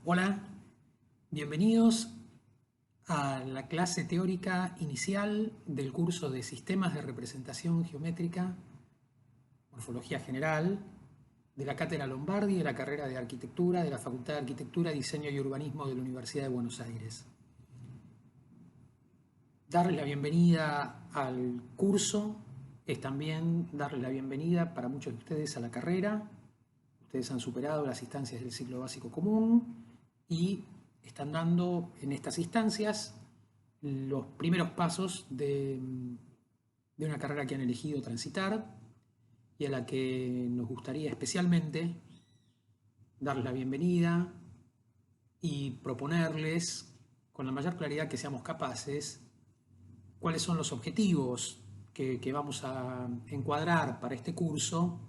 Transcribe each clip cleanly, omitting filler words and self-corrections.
Hola, bienvenidos a la clase teórica inicial del curso de Sistemas de Representación Geométrica, Morfología General, de la Cátedra Lombardi de la carrera de Arquitectura de la Facultad de Arquitectura, Diseño y Urbanismo de la Universidad de Buenos Aires. Darles la bienvenida al curso es también darles la bienvenida para muchos de ustedes a la carrera. Ustedes han superado las instancias del ciclo básico común y están dando en estas instancias los primeros pasos de una carrera que han elegido transitar y a la que nos gustaría especialmente darles la bienvenida y proponerles, con la mayor claridad que seamos capaces, cuáles son los objetivos que vamos a encuadrar para este curso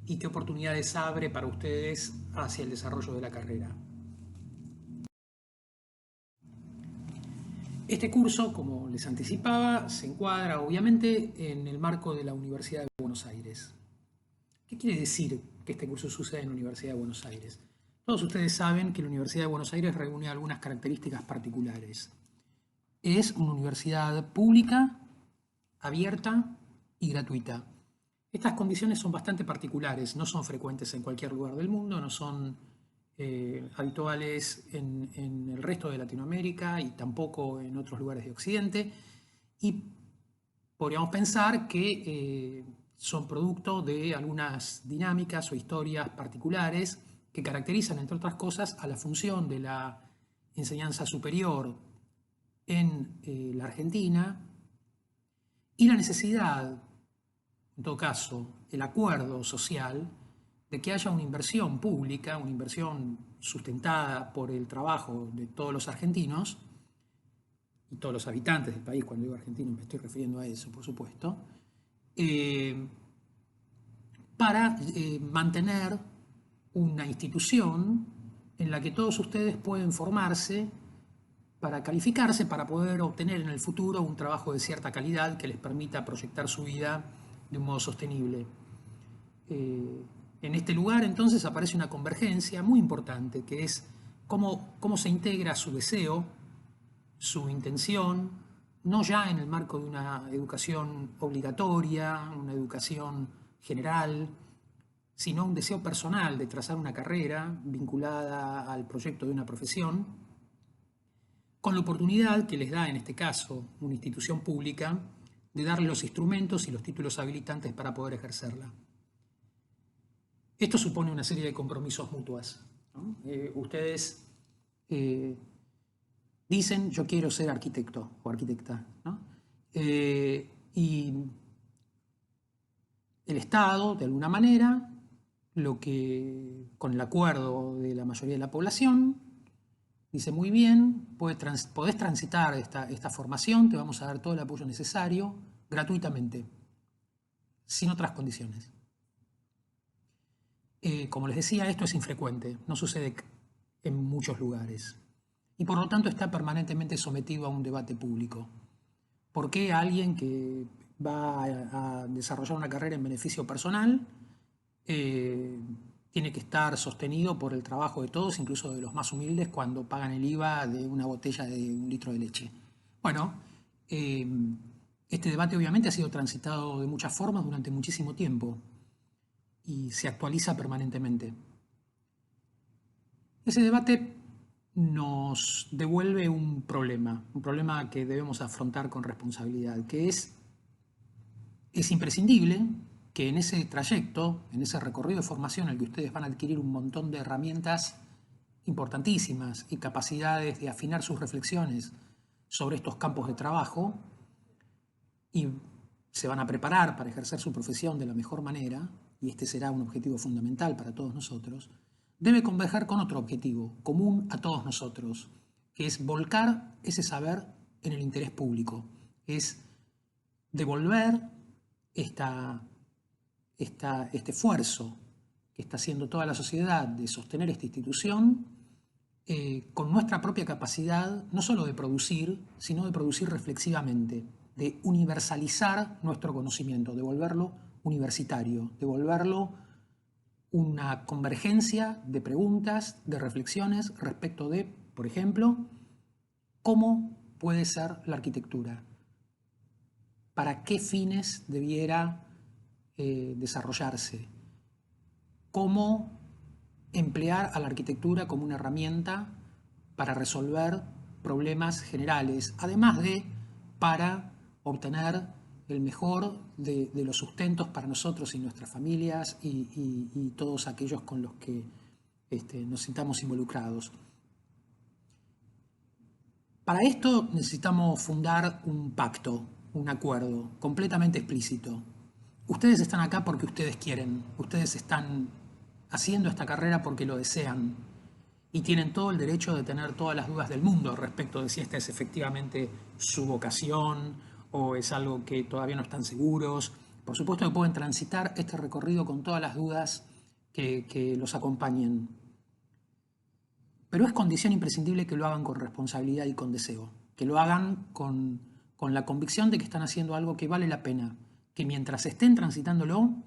y qué oportunidades abre para ustedes hacia el desarrollo de la carrera. Este curso, como les anticipaba, se encuadra obviamente en el marco de la Universidad de Buenos Aires. ¿Qué quiere decir que este curso suceda en la Universidad de Buenos Aires? Todos ustedes saben que la Universidad de Buenos Aires reúne algunas características particulares. Es una universidad pública, abierta y gratuita. Estas condiciones son bastante particulares, no son frecuentes en cualquier lugar del mundo, no son habituales en el resto de Latinoamérica y tampoco en otros lugares de Occidente. Y podríamos pensar que son producto de algunas dinámicas o historias particulares que caracterizan, entre otras cosas, a la función de la enseñanza superior en la Argentina y la necesidad, en todo caso, el acuerdo social de que haya una inversión pública, una inversión sustentada por el trabajo de todos los argentinos y todos los habitantes del país. Cuando digo argentino me estoy refiriendo a eso, por supuesto, eh, para mantener una institución en la que todos ustedes pueden formarse para calificarse, para poder obtener en el futuro un trabajo de cierta calidad que les permita proyectar su vida de un modo sostenible. En este lugar entonces aparece una convergencia muy importante, que es cómo se integra su deseo, su intención, no ya en el marco de una educación obligatoria, una educación general, sino un deseo personal de trazar una carrera vinculada al proyecto de una profesión, con la oportunidad que les da en este caso una institución pública de darle los instrumentos y los títulos habilitantes para poder ejercerla. Esto supone una serie de compromisos mutuos, ¿no? Ustedes dicen, yo quiero ser arquitecto o arquitecta, ¿no? Y el Estado, de alguna manera, con el acuerdo de la mayoría de la población, dice muy bien, podés transitar esta formación, te vamos a dar todo el apoyo necesario, gratuitamente, sin otras condiciones. Como les decía, esto es infrecuente, no sucede en muchos lugares. Y por lo tanto está permanentemente sometido a un debate público. ¿Por qué alguien que va a desarrollar una carrera en beneficio personal tiene que estar sostenido por el trabajo de todos, incluso de los más humildes, cuando pagan el IVA de una botella de 1 litro de leche? Bueno, este debate obviamente ha sido transitado de muchas formas durante muchísimo tiempo y se actualiza permanentemente. Ese debate nos devuelve un problema que debemos afrontar con responsabilidad, que es imprescindible que en ese trayecto, en ese recorrido de formación en el que ustedes van a adquirir un montón de herramientas importantísimas y capacidades de afinar sus reflexiones sobre estos campos de trabajo y se van a preparar para ejercer su profesión de la mejor manera, y este será un objetivo fundamental para todos nosotros, debe converger con otro objetivo común a todos nosotros, que es volcar ese saber en el interés público, es devolver este esfuerzo que está haciendo toda la sociedad de sostener esta institución con nuestra propia capacidad, no solo de producir, sino de producir reflexivamente, de universalizar nuestro conocimiento, de volverlo universitario, de volverlo una convergencia de preguntas, de reflexiones respecto de, por ejemplo, cómo puede ser la arquitectura, para qué fines debiera desarrollarse, cómo emplear a la arquitectura como una herramienta para resolver problemas generales, además de para obtener el mejor de los sustentos para nosotros y nuestras familias y todos aquellos con los que nos sintamos involucrados. Para esto necesitamos fundar un pacto, un acuerdo completamente explícito. Ustedes están acá porque ustedes quieren, ustedes están haciendo esta carrera porque lo desean y tienen todo el derecho de tener todas las dudas del mundo respecto de si esta es efectivamente su vocación o es algo que todavía no están seguros. Por supuesto que pueden transitar este recorrido con todas las dudas que los acompañen. Pero es condición imprescindible que lo hagan con responsabilidad y con deseo, que lo hagan con la convicción de que están haciendo algo que vale la pena, que mientras estén transitándolo,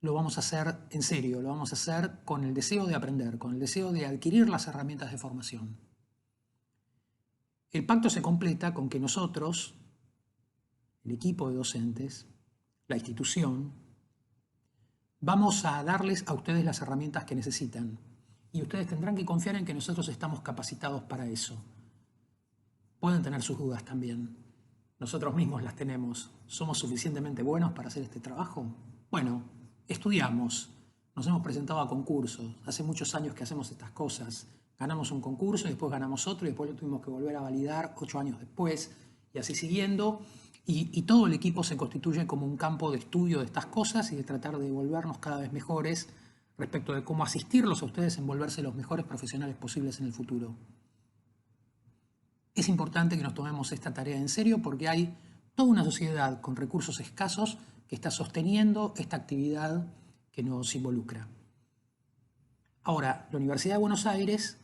lo vamos a hacer en serio, lo vamos a hacer con el deseo de aprender, con el deseo de adquirir las herramientas de formación. El pacto se completa con que nosotros, el equipo de docentes, la institución, vamos a darles a ustedes las herramientas que necesitan y ustedes tendrán que confiar en que nosotros estamos capacitados para eso. Pueden tener sus dudas también. Nosotros mismos las tenemos. ¿Somos suficientemente buenos para hacer este trabajo? Bueno, estudiamos, nos hemos presentado a concursos. Hace muchos años que hacemos estas cosas. Ganamos un concurso y después ganamos otro y después lo tuvimos que volver a validar 8 años después y así siguiendo. Y todo el equipo se constituye como un campo de estudio de estas cosas y de tratar de volvernos cada vez mejores respecto de cómo asistirlos a ustedes en volverse los mejores profesionales posibles en el futuro. Es importante que nos tomemos esta tarea en serio porque hay toda una sociedad con recursos escasos que está sosteniendo esta actividad que nos involucra. Ahora, la Universidad de Buenos Aires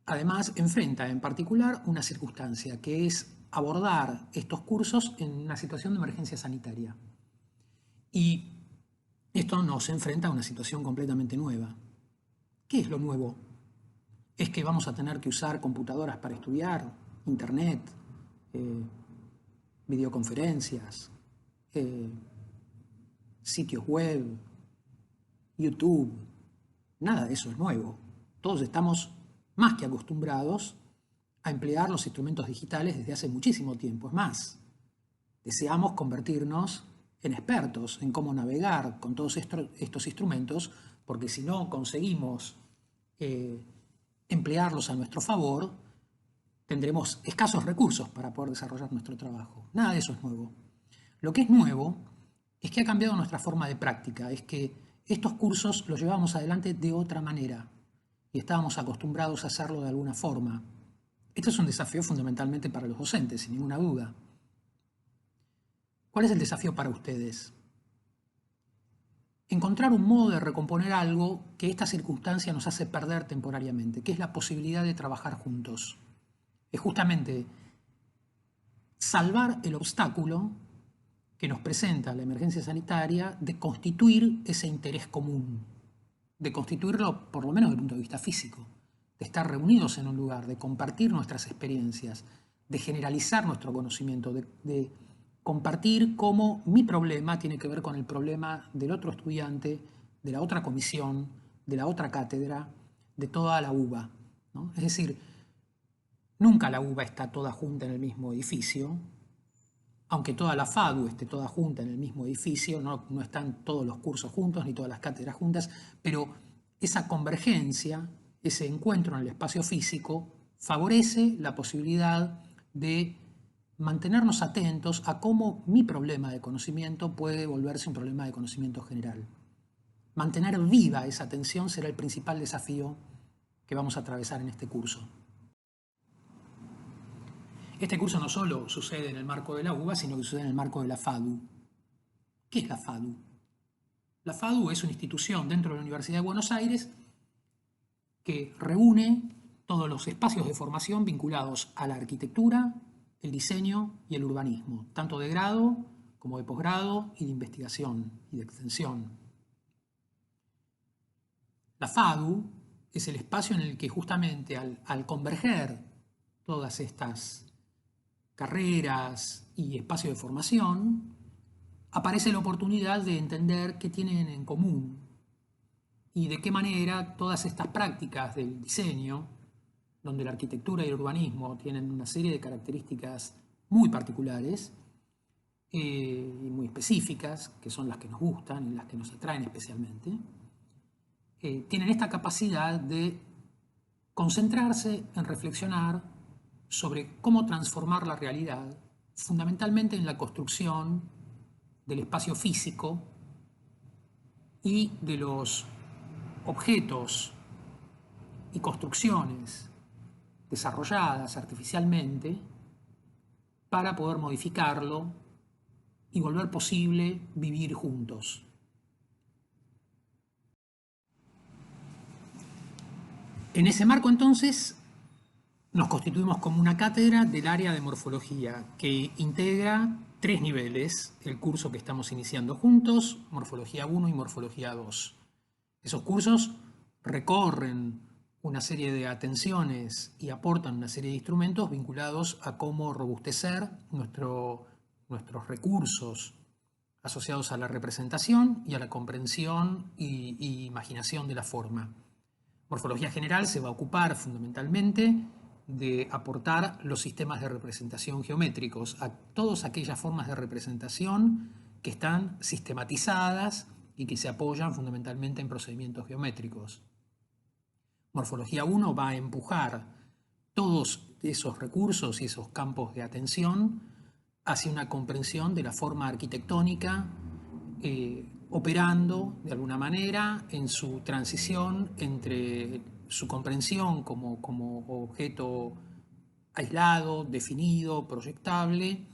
además enfrenta en particular una circunstancia que es abordar estos cursos en una situación de emergencia sanitaria. Y esto nos enfrenta a una situación completamente nueva. ¿Qué es lo nuevo? Es que vamos a tener que usar computadoras para estudiar, internet, videoconferencias, sitios web, YouTube. Nada de eso es nuevo. Todos estamos más que acostumbrados a emplear los instrumentos digitales desde hace muchísimo tiempo. Es más, deseamos convertirnos en expertos en cómo navegar con todos estos instrumentos, porque si no conseguimos emplearlos a nuestro favor, tendremos escasos recursos para poder desarrollar nuestro trabajo. Nada de eso es nuevo. Lo que es nuevo es que ha cambiado nuestra forma de práctica, es que estos cursos los llevamos adelante de otra manera y estábamos acostumbrados a hacerlo de alguna forma. Esto es un desafío fundamentalmente para los docentes, sin ninguna duda. ¿Cuál es el desafío para ustedes? Encontrar un modo de recomponer algo que esta circunstancia nos hace perder temporariamente, que es la posibilidad de trabajar juntos. Es justamente salvar el obstáculo que nos presenta la emergencia sanitaria de constituir ese interés común, de constituirlo por lo menos desde el punto de vista físico, de estar reunidos en un lugar, de compartir nuestras experiencias, de generalizar nuestro conocimiento, de compartir cómo mi problema tiene que ver con el problema del otro estudiante, de la otra comisión, de la otra cátedra, de toda la UBA, ¿no? Es decir, nunca la UBA está toda junta en el mismo edificio, aunque toda la FADU esté toda junta en el mismo edificio, no están todos los cursos juntos ni todas las cátedras juntas, pero esa convergencia, ese encuentro en el espacio físico, favorece la posibilidad de mantenernos atentos a cómo mi problema de conocimiento puede volverse un problema de conocimiento general. Mantener viva esa atención será el principal desafío que vamos a atravesar en este curso. Este curso no solo sucede en el marco de la UBA, sino que sucede en el marco de la FADU. ¿Qué es la FADU? La FADU es una institución dentro de la Universidad de Buenos Aires que reúne todos los espacios de formación vinculados a la arquitectura, el diseño y el urbanismo, tanto de grado como de posgrado y de investigación y de extensión. La FADU es el espacio en el que justamente al converger todas estas carreras y espacios de formación, aparece la oportunidad de entender qué tienen en común y de qué manera todas estas prácticas del diseño, donde la arquitectura y el urbanismo tienen una serie de características muy particulares y muy específicas, que son las que nos gustan y las que nos atraen especialmente, tienen esta capacidad de concentrarse en reflexionar sobre cómo transformar la realidad, fundamentalmente en la construcción del espacio físico y de los objetos y construcciones desarrolladas artificialmente para poder modificarlo y volver posible vivir juntos. En ese marco, entonces, nos constituimos como una cátedra del área de morfología que integra 3 niveles, el curso que estamos iniciando juntos, Morfología 1 y Morfología 2. Esos cursos recorren una serie de atenciones y aportan una serie de instrumentos vinculados a cómo robustecer nuestros recursos asociados a la representación y a la comprensión y imaginación de la forma. Morfología general se va a ocupar fundamentalmente de aportar los sistemas de representación geométricos a todas aquellas formas de representación que están sistematizadas y que se apoyan fundamentalmente en procedimientos geométricos. Morfología 1 va a empujar todos esos recursos y esos campos de atención hacia una comprensión de la forma arquitectónica, operando de alguna manera en su transición entre su comprensión como objeto aislado, definido, proyectable,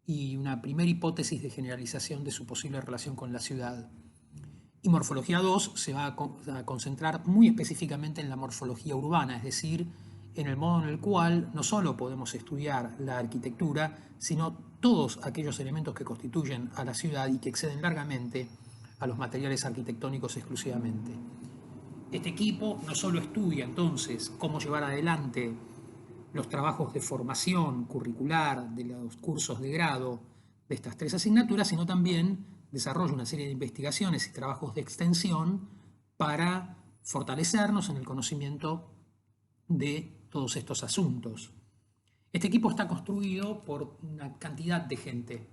y una primera hipótesis de generalización de su posible relación con la ciudad. Y Morfología 2 se va a concentrar muy específicamente en la morfología urbana, es decir, en el modo en el cual no solo podemos estudiar la arquitectura, sino todos aquellos elementos que constituyen a la ciudad y que exceden largamente a los materiales arquitectónicos exclusivamente. Este equipo no solo estudia entonces cómo llevar adelante los trabajos de formación curricular de los cursos de grado de estas 3 asignaturas, sino también desarrolla una serie de investigaciones y trabajos de extensión para fortalecernos en el conocimiento de todos estos asuntos. Este equipo está construido por una cantidad de gente,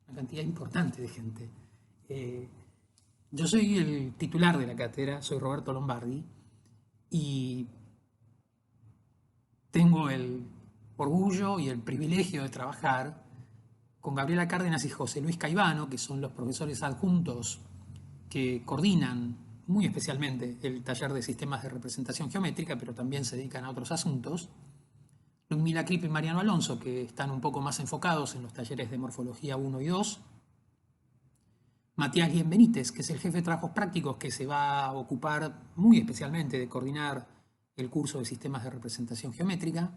una cantidad importante de gente. Yo soy el titular de la cátedra, soy Roberto Lombardi, y tengo el orgullo y el privilegio de trabajar con Gabriela Cárdenas y José Luis Caivano, que son los profesores adjuntos que coordinan muy especialmente el taller de sistemas de representación geométrica, pero también se dedican a otros asuntos. Ludmila Kripp y Mariano Alonso, que están un poco más enfocados en los talleres de Morfología 1 y 2. Matías Guillén Benítez, que es el jefe de trabajos prácticos, que se va a ocupar muy especialmente de coordinar el curso de sistemas de representación geométrica.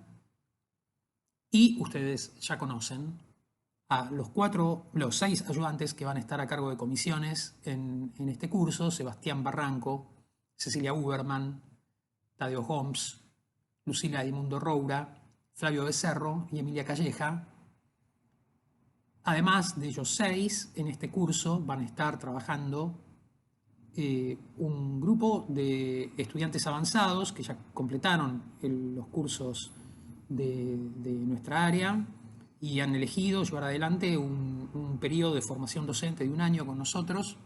Y ustedes ya conocen a los 6 ayudantes que van a estar a cargo de comisiones en este curso: Sebastián Barranco, Cecilia Uberman, Tadeo Homs, Lucila Edmundo Roura, Flavio Becerro y Emilia Calleja. Además de ellos 6, en este curso van a estar trabajando un grupo de estudiantes avanzados que ya completaron los cursos de nuestra área y han elegido llevar adelante un periodo de formación docente de 1 año con nosotros,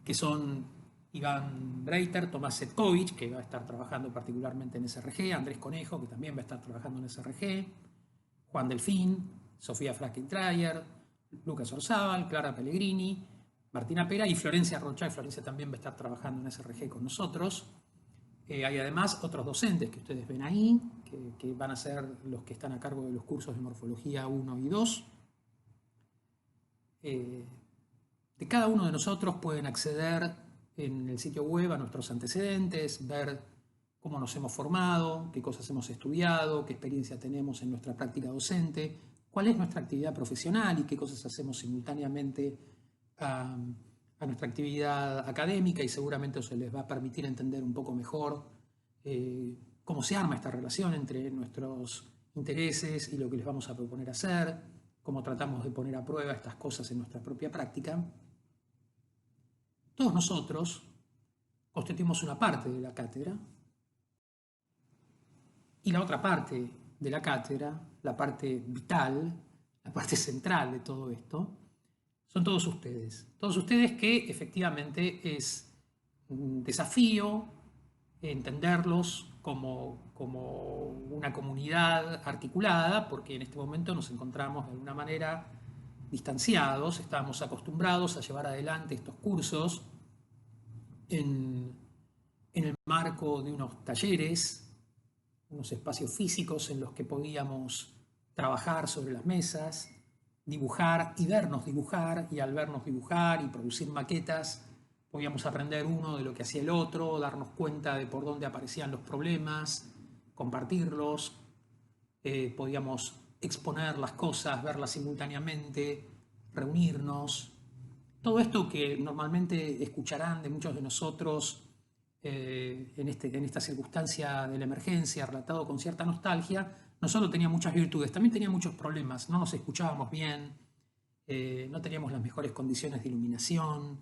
que son Iván Breiter, Tomás Setkovich, que va a estar trabajando particularmente en SRG, Andrés Conejo, que también va a estar trabajando en SRG, Juan Delfín, Sofía Frankentrayer, Lucas Orzábal, Clara Pellegrini, Martina Pera y Florencia Rocha. Y Florencia también va a estar trabajando en SRG con nosotros. Hay además otros docentes que ustedes ven ahí, que van a ser los que están a cargo de los cursos de Morfología 1 y 2. De cada uno de nosotros pueden acceder en el sitio web a nuestros antecedentes, ver cómo nos hemos formado, qué cosas hemos estudiado, qué experiencia tenemos en nuestra práctica docente, cuál es nuestra actividad profesional y qué cosas hacemos simultáneamente a nuestra actividad académica y seguramente eso les va a permitir entender un poco mejor cómo se arma esta relación entre nuestros intereses y lo que les vamos a proponer hacer, cómo tratamos de poner a prueba estas cosas en nuestra propia práctica. Todos nosotros constituimos una parte de la cátedra y la otra parte de la cátedra, la parte vital, la parte central de todo esto, son todos ustedes. Todos ustedes que efectivamente es un desafío entenderlos como una comunidad articulada, porque en este momento nos encontramos de alguna manera distanciados, estamos acostumbrados a llevar adelante estos cursos en el marco de unos talleres, unos espacios físicos en los que podíamos trabajar sobre las mesas, dibujar y vernos dibujar, y al vernos dibujar y producir maquetas, podíamos aprender uno de lo que hacía el otro, darnos cuenta de por dónde aparecían los problemas, compartirlos, podíamos exponer las cosas, verlas simultáneamente, reunirnos. Todo esto que normalmente escucharán de muchos de nosotros en esta circunstancia de la emergencia, relatado con cierta nostalgia, no solo tenía muchas virtudes, también tenía muchos problemas. No nos escuchábamos bien, no teníamos las mejores condiciones de iluminación,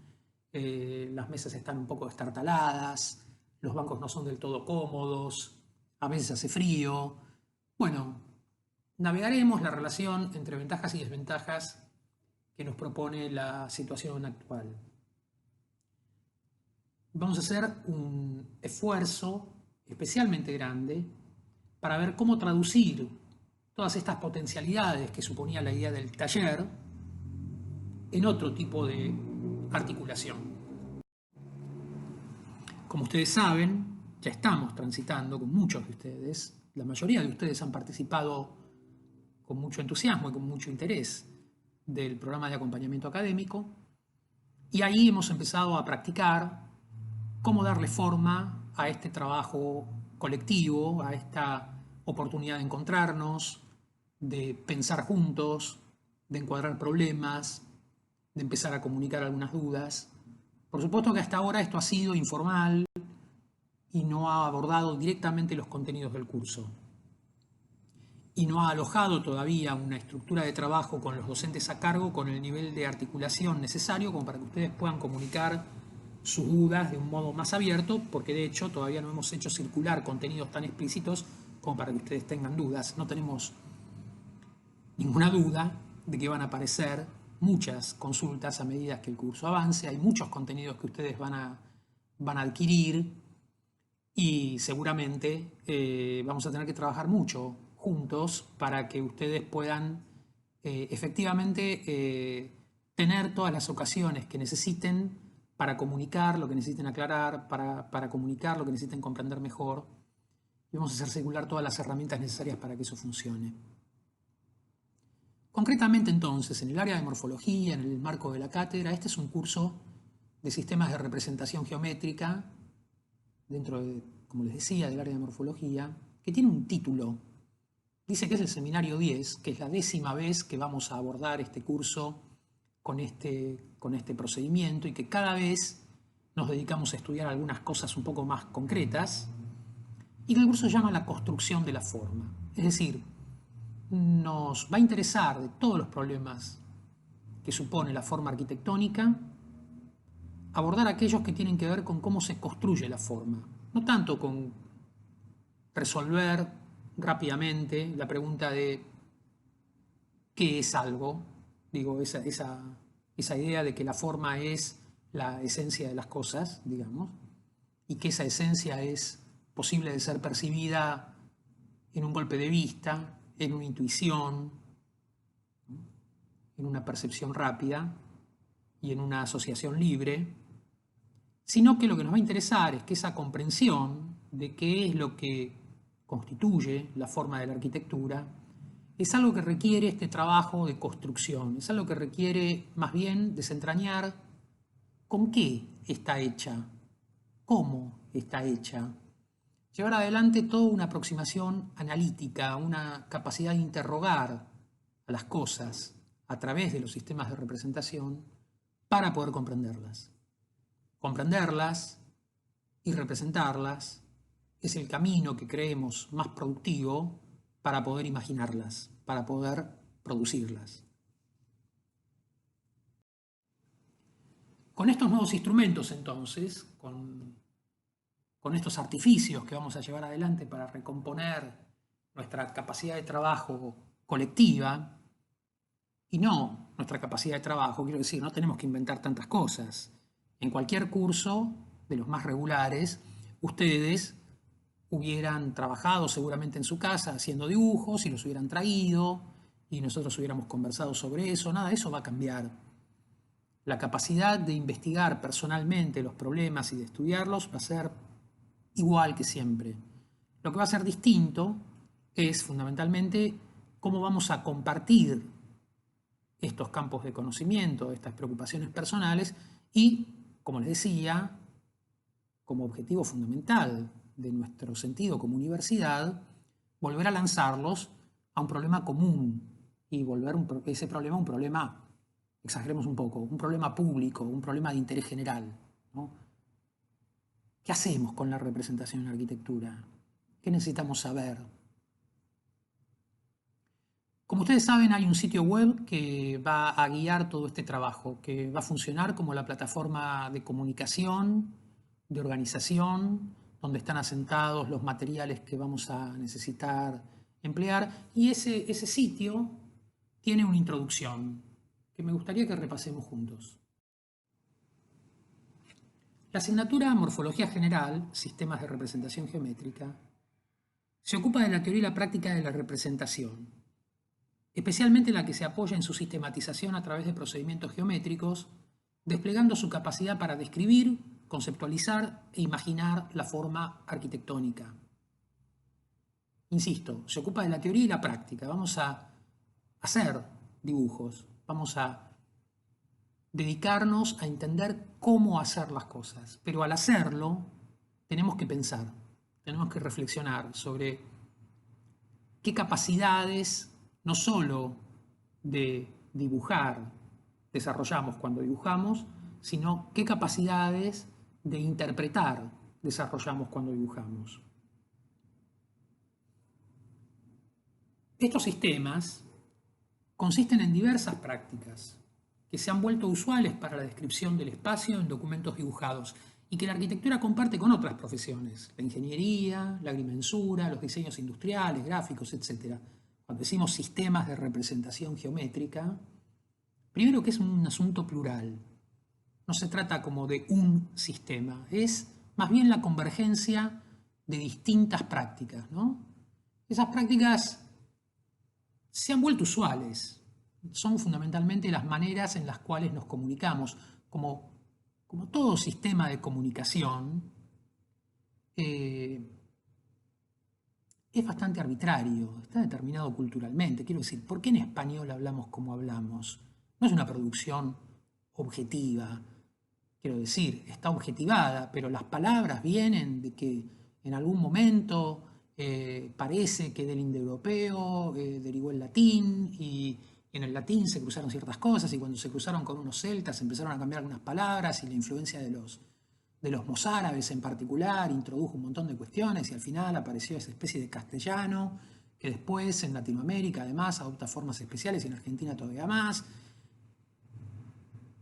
las mesas están un poco destartaladas, los bancos no son del todo cómodos, a veces hace frío. Bueno, navegaremos la relación entre ventajas y desventajas que nos propone la situación actual. Vamos a hacer un esfuerzo especialmente grande para ver cómo traducir todas estas potencialidades que suponía la idea del taller en otro tipo de articulación. Como ustedes saben, ya estamos transitando con muchos de ustedes, la mayoría de ustedes han participado con mucho entusiasmo y con mucho interés del programa de acompañamiento académico, y ahí hemos empezado a practicar cómo darle forma a este trabajo colectivo, a esta oportunidad de encontrarnos, de pensar juntos, de encuadrar problemas, de empezar a comunicar algunas dudas. Por supuesto que hasta ahora esto ha sido informal y no ha abordado directamente los contenidos del curso. Y no ha alojado todavía una estructura de trabajo con los docentes a cargo con el nivel de articulación necesario como para que ustedes puedan comunicar sus dudas de un modo más abierto, porque de hecho todavía no hemos hecho circular contenidos tan explícitos como para que ustedes tengan dudas. No tenemos ninguna duda de que van a aparecer muchas consultas a medida que el curso avance. Hay muchos contenidos que ustedes van a adquirir y seguramente vamos a tener que trabajar mucho juntos para que ustedes puedan efectivamente tener todas las ocasiones que necesiten para comunicar lo que necesiten aclarar, para comunicar lo que necesiten comprender mejor. Y vamos a hacer circular todas las herramientas necesarias para que eso funcione. Concretamente entonces, en el área de morfología, en el marco de la cátedra, este es un curso de sistemas de representación geométrica, dentro de, como les decía, del área de morfología, que tiene un título. Dice que es el seminario 10, que es la 10ª vez que vamos a abordar este curso con este procedimiento y que cada vez nos dedicamos a estudiar algunas cosas un poco más concretas y que el curso se llama la construcción de la forma. Es decir, nos va a interesar de todos los problemas que supone la forma arquitectónica, abordar aquellos que tienen que ver con cómo se construye la forma, no tanto con resolver rápidamente la pregunta de qué es algo, digo, esa idea de que la forma es la esencia de las cosas, digamos, y que esa esencia es posible de ser percibida en un golpe de vista, en una intuición, en una percepción rápida y en una asociación libre, sino que lo que nos va a interesar es que esa comprensión de qué es lo que constituye la forma de la arquitectura es algo que requiere este trabajo de construcción, es algo que requiere más bien desentrañar con qué está hecha, cómo está hecha, llevar adelante toda una aproximación analítica, una capacidad de interrogar a las cosas a través de los sistemas de representación para poder comprenderlas. Comprenderlas y representarlas es el camino que creemos más productivo para poder imaginarlas, para poder producirlas. Con estos nuevos instrumentos, entonces, con estos artificios que vamos a llevar adelante para recomponer nuestra capacidad de trabajo colectiva, y no nuestra capacidad de trabajo, quiero decir, no tenemos que inventar tantas cosas. En cualquier curso de los más regulares, ustedes hubieran trabajado seguramente en su casa haciendo dibujos y los hubieran traído y nosotros hubiéramos conversado sobre eso. Nada, eso va a cambiar. La capacidad de investigar personalmente los problemas y de estudiarlos va a ser igual que siempre. Lo que va a ser distinto es fundamentalmente cómo vamos a compartir estos campos de conocimiento, estas preocupaciones personales y, como les decía, como objetivo fundamental de nuestro sentido como universidad, volver a lanzarlos a un problema común y volver ese problema un problema, exageremos un poco, un problema público, un problema de interés general, ¿no? ¿Qué hacemos con la representación en la arquitectura? ¿Qué necesitamos saber? Como ustedes saben, hay un sitio web que va a guiar todo este trabajo, que va a funcionar como la plataforma de comunicación, de organización, donde están asentados los materiales que vamos a necesitar emplear. Y ese sitio tiene una introducción que me gustaría que repasemos juntos. La asignatura Morfología General, Sistemas de Representación Geométrica, se ocupa de la teoría y la práctica de la representación, especialmente la que se apoya en su sistematización a través de procedimientos geométricos, desplegando su capacidad para describir, conceptualizar e imaginar la forma arquitectónica. Insisto, se ocupa de la teoría y la práctica. Vamos a hacer dibujos, vamos a dedicarnos a entender cómo hacer las cosas, pero al hacerlo tenemos que pensar, tenemos que reflexionar sobre qué capacidades no solo de dibujar desarrollamos cuando dibujamos, sino qué capacidades de interpretar desarrollamos cuando dibujamos. Estos sistemas consisten en diversas prácticas que se han vuelto usuales para la descripción del espacio en documentos dibujados y que la arquitectura comparte con otras profesiones, la ingeniería, la agrimensura, los diseños industriales, gráficos, etc. Cuando decimos sistemas de representación geométrica, primero que es un asunto plural. No se trata como de un sistema, es más bien la convergencia de distintas prácticas, ¿no? Esas prácticas se han vuelto usuales, son fundamentalmente las maneras en las cuales nos comunicamos. Como todo sistema de comunicación, es bastante arbitrario, está determinado culturalmente. Quiero decir, ¿por qué en español hablamos como hablamos? No es una producción objetiva. Quiero decir, está objetivada, pero las palabras vienen de que en algún momento parece que del indoeuropeo derivó el latín y en el latín se cruzaron ciertas cosas y cuando se cruzaron con unos celtas empezaron a cambiar algunas palabras y la influencia de los mozárabes en particular introdujo un montón de cuestiones y al final apareció esa especie de castellano que después en Latinoamérica además adopta formas especiales y en Argentina todavía más.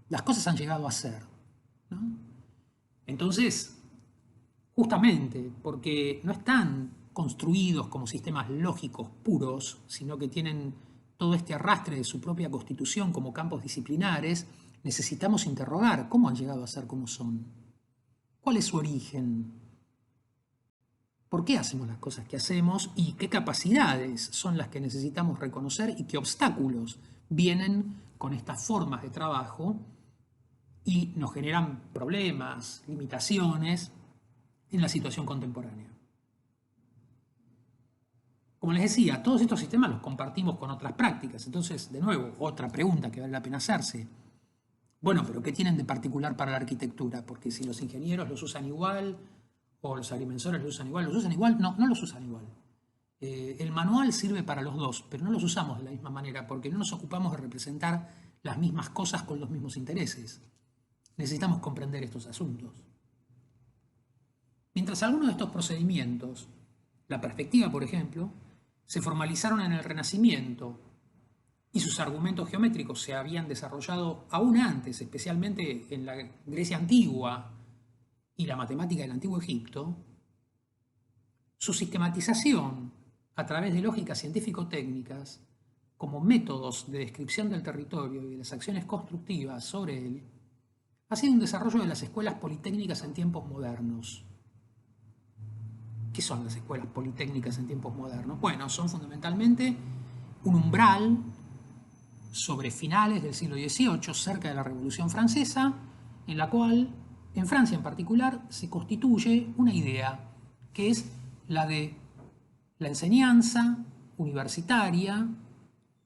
Las cosas han llegado a ser, ¿no? Entonces, justamente porque no están construidos como sistemas lógicos puros, sino que tienen todo este arrastre de su propia constitución como campos disciplinares, necesitamos interrogar cómo han llegado a ser como son. ¿Cuál es su origen? ¿Por qué hacemos las cosas que hacemos? ¿Y qué capacidades son las que necesitamos reconocer? ¿Y qué obstáculos vienen con estas formas de trabajo y nos generan problemas, limitaciones en la situación contemporánea? Como les decía, todos estos sistemas los compartimos con otras prácticas. Entonces, de nuevo, otra pregunta que vale la pena hacerse. Bueno, pero ¿qué tienen de particular para la arquitectura? Porque si los ingenieros los usan igual, o los agrimensores los usan igual, no los usan igual. El manual sirve para los dos, pero no los usamos de la misma manera, porque no nos ocupamos de representar las mismas cosas con los mismos intereses. necesitamos comprender estos asuntos. Mientras algunos de estos procedimientos, la perspectiva, por ejemplo, se formalizaron en el Renacimiento y sus argumentos geométricos se habían desarrollado aún antes, especialmente en la Grecia antigua y la matemática del Antiguo Egipto, su sistematización a través de lógicas científico-técnicas como métodos de descripción del territorio y de las acciones constructivas sobre él ha sido un desarrollo de las escuelas politécnicas en tiempos modernos. ¿Qué son las escuelas politécnicas en tiempos modernos? Bueno, son fundamentalmente un umbral sobre finales del siglo XVIII, cerca de la Revolución Francesa, en la cual, en Francia en particular, se constituye una idea, que es la de la enseñanza universitaria,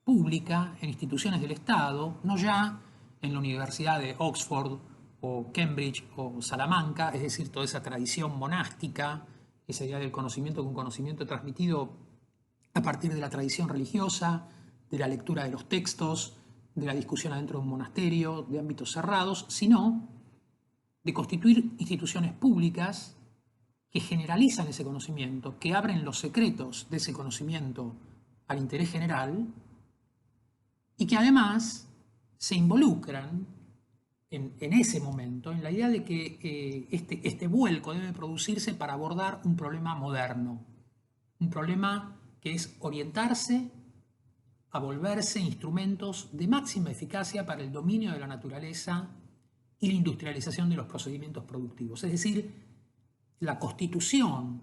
pública, en instituciones del Estado, no ya en la Universidad de Oxford o Cambridge o Salamanca, es decir, toda esa tradición monástica, esa idea del conocimiento como un conocimiento transmitido a partir de la tradición religiosa, de la lectura de los textos, de la discusión adentro de un monasterio, de ámbitos cerrados, sino de constituir instituciones públicas que generalizan ese conocimiento, que abren los secretos de ese conocimiento al interés general y que además se involucran en ese momento en la idea de que este vuelco debe producirse para abordar un problema moderno, un problema que es orientarse a volverse instrumentos de máxima eficacia para el dominio de la naturaleza y la industrialización de los procedimientos productivos. Es decir, la constitución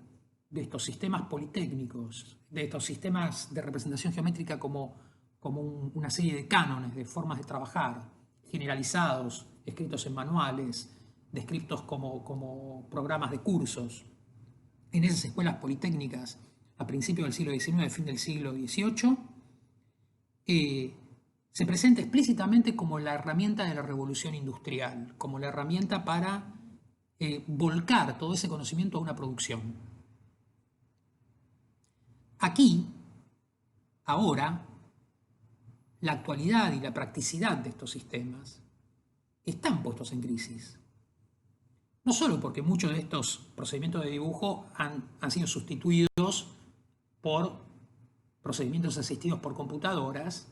de estos sistemas politécnicos, de estos sistemas de representación geométrica como una serie de cánones, de formas de trabajar, generalizados, escritos en manuales, descritos como programas de cursos, en esas escuelas politécnicas a principios del siglo XIX, fin del siglo XVIII, se presenta explícitamente como la herramienta de la revolución industrial, como la herramienta para volcar todo ese conocimiento a una producción. Aquí, ahora, la actualidad y la practicidad de estos sistemas están puestos en crisis. No solo porque muchos de estos procedimientos de dibujo han sido sustituidos por procedimientos asistidos por computadoras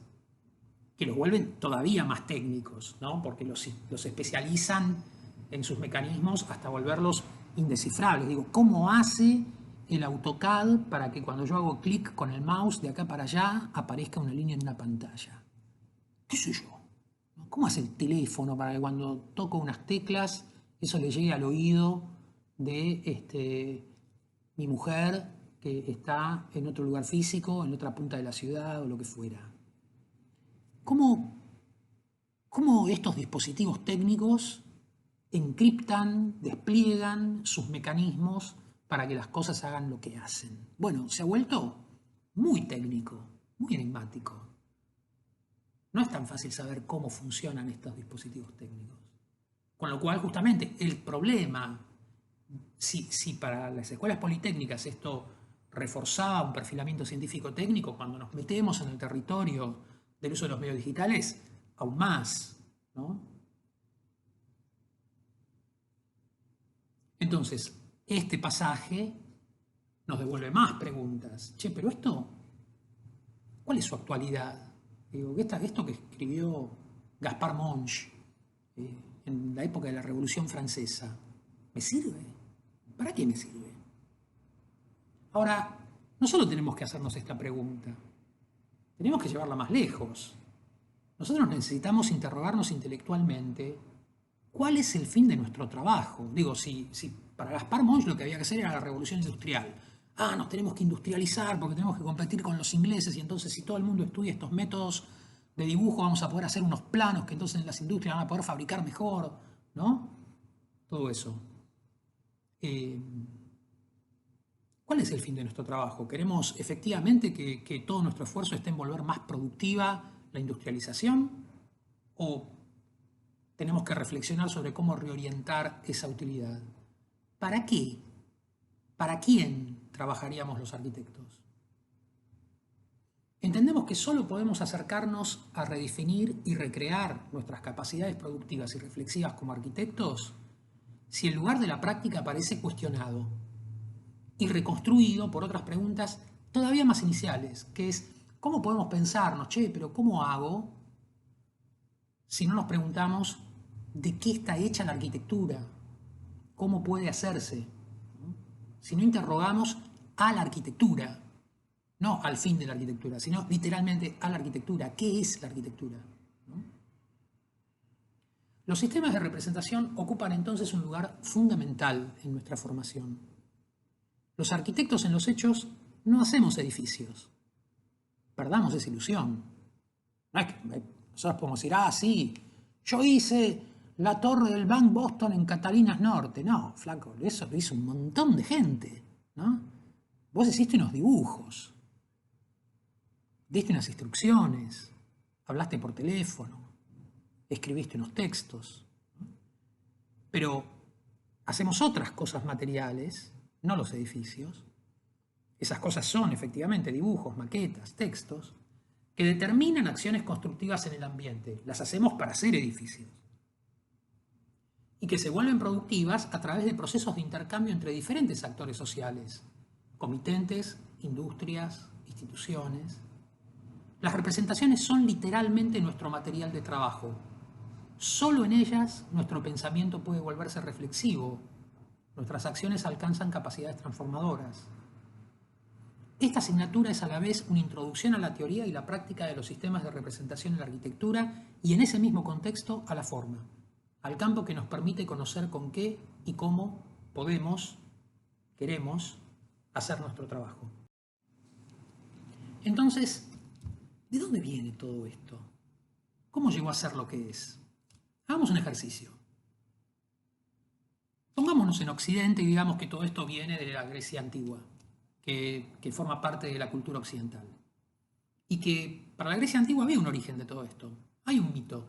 que los vuelven todavía más técnicos, ¿no? Porque los especializan en sus mecanismos hasta volverlos indescifrables. Digo, ¿cómo hace el AutoCAD para que cuando yo hago clic con el mouse de acá para allá aparezca una línea en una pantalla? ¿Qué sé yo? ¿Cómo hace el teléfono para que cuando toco unas teclas eso le llegue al oído de mi mujer que está en otro lugar físico, en otra punta de la ciudad o lo que fuera? ¿Cómo estos dispositivos técnicos encriptan, despliegan sus mecanismos para que las cosas hagan lo que hacen? Bueno, se ha vuelto muy técnico, muy enigmático. No es tan fácil saber cómo funcionan estos dispositivos técnicos. Con lo cual, justamente, el problema, si para las escuelas politécnicas esto reforzaba un perfilamiento científico-técnico, cuando nos metemos en el territorio del uso de los medios digitales, aún más, ¿no? Entonces, este pasaje nos devuelve más preguntas. Che, pero esto, ¿cuál es su actualidad? Digo, esto que escribió Gaspar Monge en la época de la Revolución Francesa, ¿me sirve? ¿Para qué me sirve? Ahora, no solo tenemos que hacernos esta pregunta, tenemos que llevarla más lejos. Nosotros necesitamos interrogarnos intelectualmente cuál es el fin de nuestro trabajo. Digo, si para Gaspar Monge lo que había que hacer era la revolución industrial. Nos tenemos que industrializar porque tenemos que competir con los ingleses y entonces si todo el mundo estudia estos métodos de dibujo vamos a poder hacer unos planos que entonces en las industrias van a poder fabricar mejor, ¿no? Todo eso. ¿Cuál es el fin de nuestro trabajo? ¿Queremos efectivamente que todo nuestro esfuerzo esté en volver más productiva la industrialización? ¿O tenemos que reflexionar sobre cómo reorientar esa utilidad? ¿Para qué? ¿Para quién trabajaríamos los arquitectos? entendemos que solo podemos acercarnos a redefinir y recrear nuestras capacidades productivas y reflexivas como arquitectos si el lugar de la práctica parece cuestionado y reconstruido por otras preguntas todavía más iniciales, que es, ¿cómo podemos pensarnos, pero ¿cómo hago? Si no nos preguntamos de qué está hecha la arquitectura, cómo puede hacerse, ¿no? Si no interrogamos a la arquitectura, no al fin de la arquitectura, sino literalmente a la arquitectura. ¿Qué es la arquitectura? ¿No? Los sistemas de representación ocupan entonces un lugar fundamental en nuestra formación. Los arquitectos en los hechos no hacemos edificios. Perdamos esa ilusión. No es que nosotros podemos decir, sí, yo hice la torre del Bank Boston en Catalinas Norte. No, flaco, eso lo hizo un montón de gente, ¿no? Vos hiciste unos dibujos, diste unas instrucciones, hablaste por teléfono, escribiste unos textos, ¿no? Pero hacemos otras cosas materiales, no los edificios. Esas cosas son efectivamente dibujos, maquetas, textos, que determinan acciones constructivas en el ambiente. Las hacemos para hacer edificios. Y que se vuelven productivas a través de procesos de intercambio entre diferentes actores sociales, comitentes, industrias, instituciones. Las representaciones son literalmente nuestro material de trabajo. Solo en ellas nuestro pensamiento puede volverse reflexivo. Nuestras acciones alcanzan capacidades transformadoras. Esta asignatura es a la vez una introducción a la teoría y la práctica de los sistemas de representación en la arquitectura y en ese mismo contexto a la forma, al campo que nos permite conocer con qué y cómo podemos, queremos, hacer nuestro trabajo. Entonces, ¿de dónde viene todo esto? ¿Cómo llegó a ser lo que es? Hagamos un ejercicio. Pongámonos en Occidente y digamos que todo esto viene de la Grecia antigua, que forma parte de la cultura occidental. Y que para la Grecia antigua había un origen de todo esto. Hay un mito.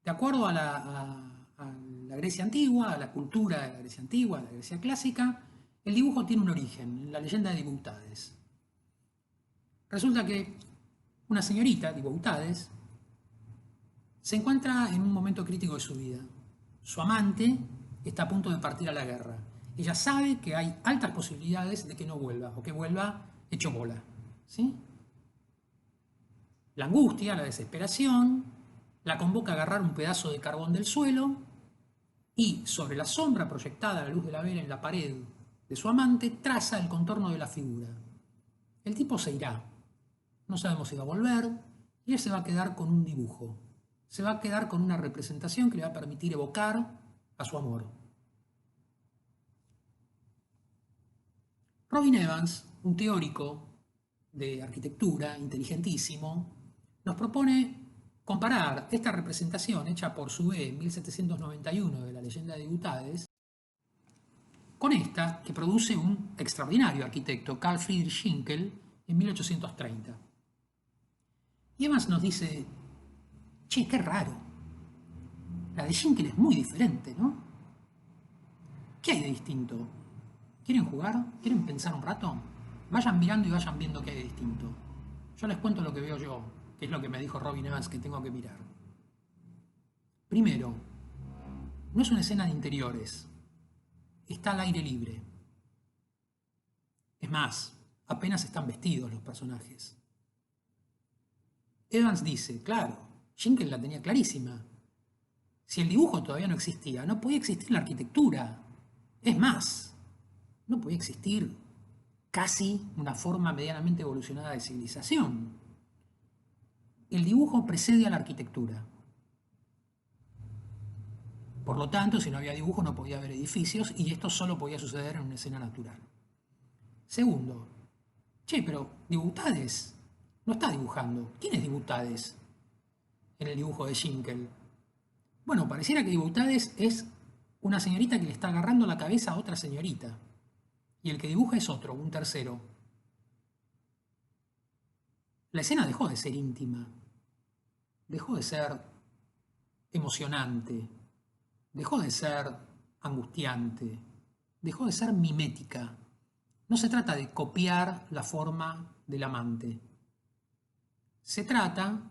De acuerdo a la Grecia antigua, a la cultura de la Grecia antigua, a la Grecia clásica, el dibujo tiene un origen, en la leyenda de Diboutades. Resulta que una señorita, Diboutades, se encuentra en un momento crítico de su vida. Su amante está a punto de partir a la guerra. Ella sabe que hay altas posibilidades de que no vuelva, o que vuelva hecho bola, ¿sí? La angustia, la desesperación, la convoca a agarrar un pedazo de carbón del suelo y, sobre la sombra proyectada a la luz de la vela en la pared de su amante, traza el contorno de la figura. El tipo se irá. No sabemos si va a volver, y él se va a quedar con un dibujo. Se va a quedar con una representación que le va a permitir evocar a su amor. Robin Evans, un teórico de arquitectura inteligentísimo, nos propone comparar esta representación hecha por Zoué en 1791 de la leyenda de Diboutades con esta que produce un extraordinario arquitecto, Carl Friedrich Schinkel, en 1830. Y Evans nos dice, qué raro, la de Schinkel es muy diferente, ¿no? ¿Qué hay de distinto? ¿Quieren jugar? ¿Quieren pensar un rato? Vayan mirando y vayan viendo qué hay de distinto. Yo les cuento lo que veo yo, que es lo que me dijo Robin Evans que tengo que mirar. Primero, no es una escena de interiores, está al aire libre. Es más, apenas están vestidos los personajes. Evans dice, claro, Schinkel la tenía clarísima. Si el dibujo todavía no existía, no podía existir la arquitectura. Es más, no podía existir casi una forma medianamente evolucionada de civilización. El dibujo precede a la arquitectura. Por lo tanto, si no había dibujo no podía haber edificios y esto solo podía suceder en una escena natural. Segundo, pero Diboutades no está dibujando. ¿Quién es Diboutades en el dibujo de Schinkel? Bueno, pareciera que Diboutades es una señorita que le está agarrando la cabeza a otra señorita. Y el que dibuja es otro, un tercero. La escena dejó de ser íntima, dejó de ser emocionante, dejó de ser angustiante, dejó de ser mimética. No se trata de copiar la forma del amante, Se trata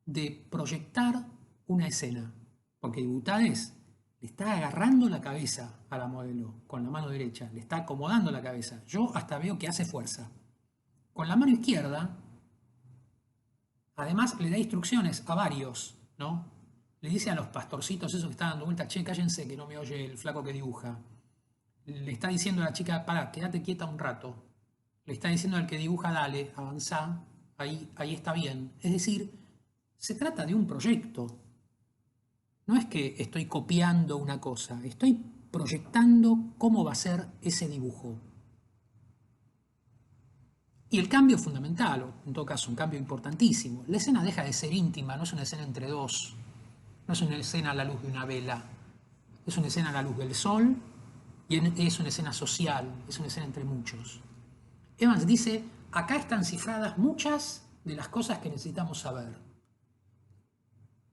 de proyectar una escena, porque Dibutades le está agarrando la cabeza a la modelo con la mano derecha, le está acomodando la cabeza. Yo hasta veo que hace fuerza. Con la mano izquierda, además le da instrucciones a varios, ¿no? Le dice a los pastorcitos esos que están dando vuelta, che, cállense que no me oye el flaco que dibuja. Le está diciendo a la chica, pará, quédate quieta un rato. Le está diciendo al que dibuja, dale, avanzá, ahí está bien. Es decir, se trata de un proyecto. No es que estoy copiando una cosa, estoy proyectando cómo va a ser ese dibujo. Y el cambio fundamental, o en todo caso un cambio importantísimo, la escena deja de ser íntima, no es una escena entre dos, no es una escena a la luz de una vela, es una escena a la luz del sol y es una escena social, es una escena entre muchos. Evans dice, acá están cifradas muchas de las cosas que necesitamos saber.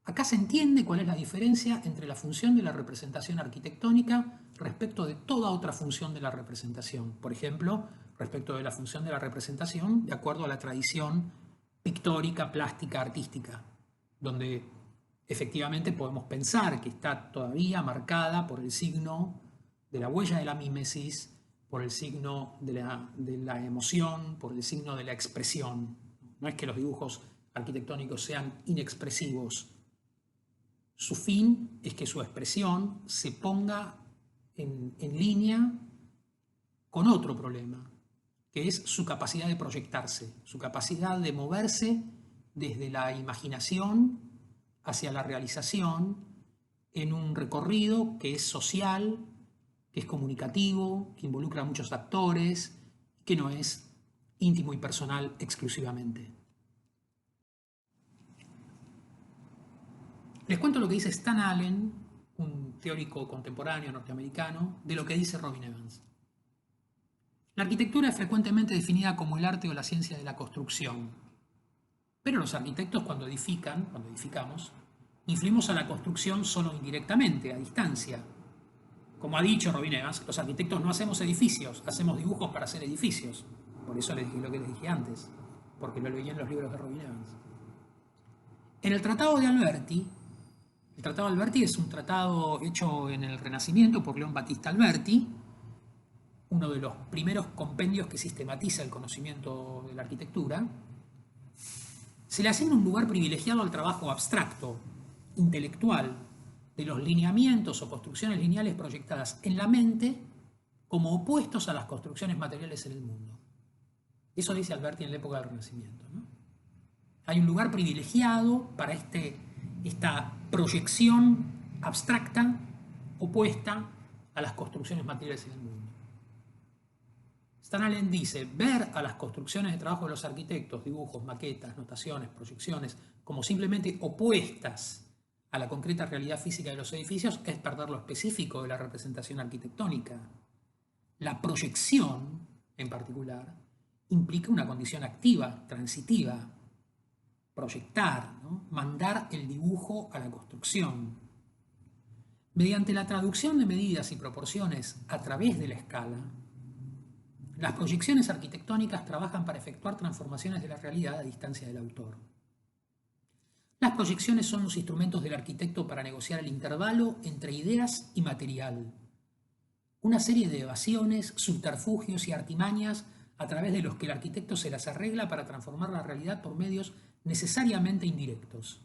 Acá se entiende cuál es la diferencia entre la función de la representación arquitectónica respecto de toda otra función de la representación. Por ejemplo, respecto de la función de la representación de acuerdo a la tradición pictórica, plástica, artística, donde efectivamente podemos pensar que está todavía marcada por el signo de la huella de la mímesis, por el signo de la emoción, por el signo de la expresión. No es que los dibujos arquitectónicos sean inexpresivos. Su fin es que su expresión se ponga en línea con otro problema, que es su capacidad de proyectarse, su capacidad de moverse desde la imaginación hacia la realización en un recorrido que es social, que es comunicativo, que involucra a muchos actores, que no es íntimo y personal exclusivamente. Les cuento lo que dice Stan Allen, un teórico contemporáneo norteamericano, de lo que dice Robin Evans. La arquitectura es frecuentemente definida como el arte o la ciencia de la construcción. Pero los arquitectos cuando edificamos, influimos a la construcción solo indirectamente, a distancia. Como ha dicho Robin Evans, los arquitectos no hacemos edificios, hacemos dibujos para hacer edificios. Por eso les dije lo que les dije antes, porque lo leí en los libros de Robin Evans. En el Tratado de Alberti es un tratado hecho en el Renacimiento por León Battista Alberti, uno de los primeros compendios que sistematiza el conocimiento de la arquitectura. Se le asigna un lugar privilegiado al trabajo abstracto, intelectual, de los lineamientos o construcciones lineales proyectadas en la mente como opuestos a las construcciones materiales en el mundo. Eso dice Alberti en la época del Renacimiento, ¿no? Hay un lugar privilegiado para esta proyección abstracta opuesta a las construcciones materiales en el mundo. Stan Allen dice, ver a las construcciones de trabajo de los arquitectos, dibujos, maquetas, notaciones, proyecciones, como simplemente opuestas a la concreta realidad física de los edificios es perder lo específico de la representación arquitectónica. La proyección, en particular, implica una condición activa, transitiva, proyectar, ¿no? Mandar el dibujo a la construcción. Mediante la traducción de medidas y proporciones a través de la escala, las proyecciones arquitectónicas trabajan para efectuar transformaciones de la realidad a distancia del autor. Las proyecciones son los instrumentos del arquitecto para negociar el intervalo entre ideas y material. Una serie de evasiones, subterfugios y artimañas a través de los que el arquitecto se las arregla para transformar la realidad por medios necesariamente indirectos.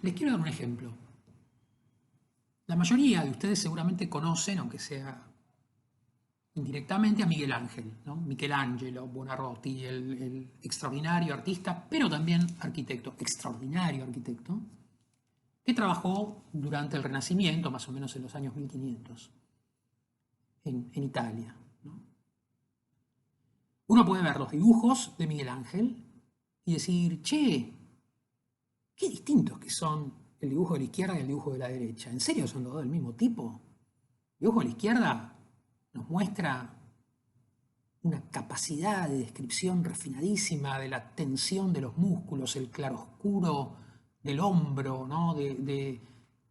Les quiero dar un ejemplo. La mayoría de ustedes seguramente conocen, aunque sea indirectamente, a Miguel Ángel, ¿no? Michelangelo Buonarroti, el extraordinario artista, pero también arquitecto, extraordinario arquitecto, que trabajó durante el Renacimiento, más o menos en los años 1500, en Italia, ¿no? Uno puede ver los dibujos de Miguel Ángel y decir, che, qué distintos que son el dibujo de la izquierda y el dibujo de la derecha. ¿En serio son los dos del mismo tipo? El dibujo de la izquierda nos muestra una capacidad de descripción refinadísima de la tensión de los músculos, el claroscuro del hombro, ¿no? El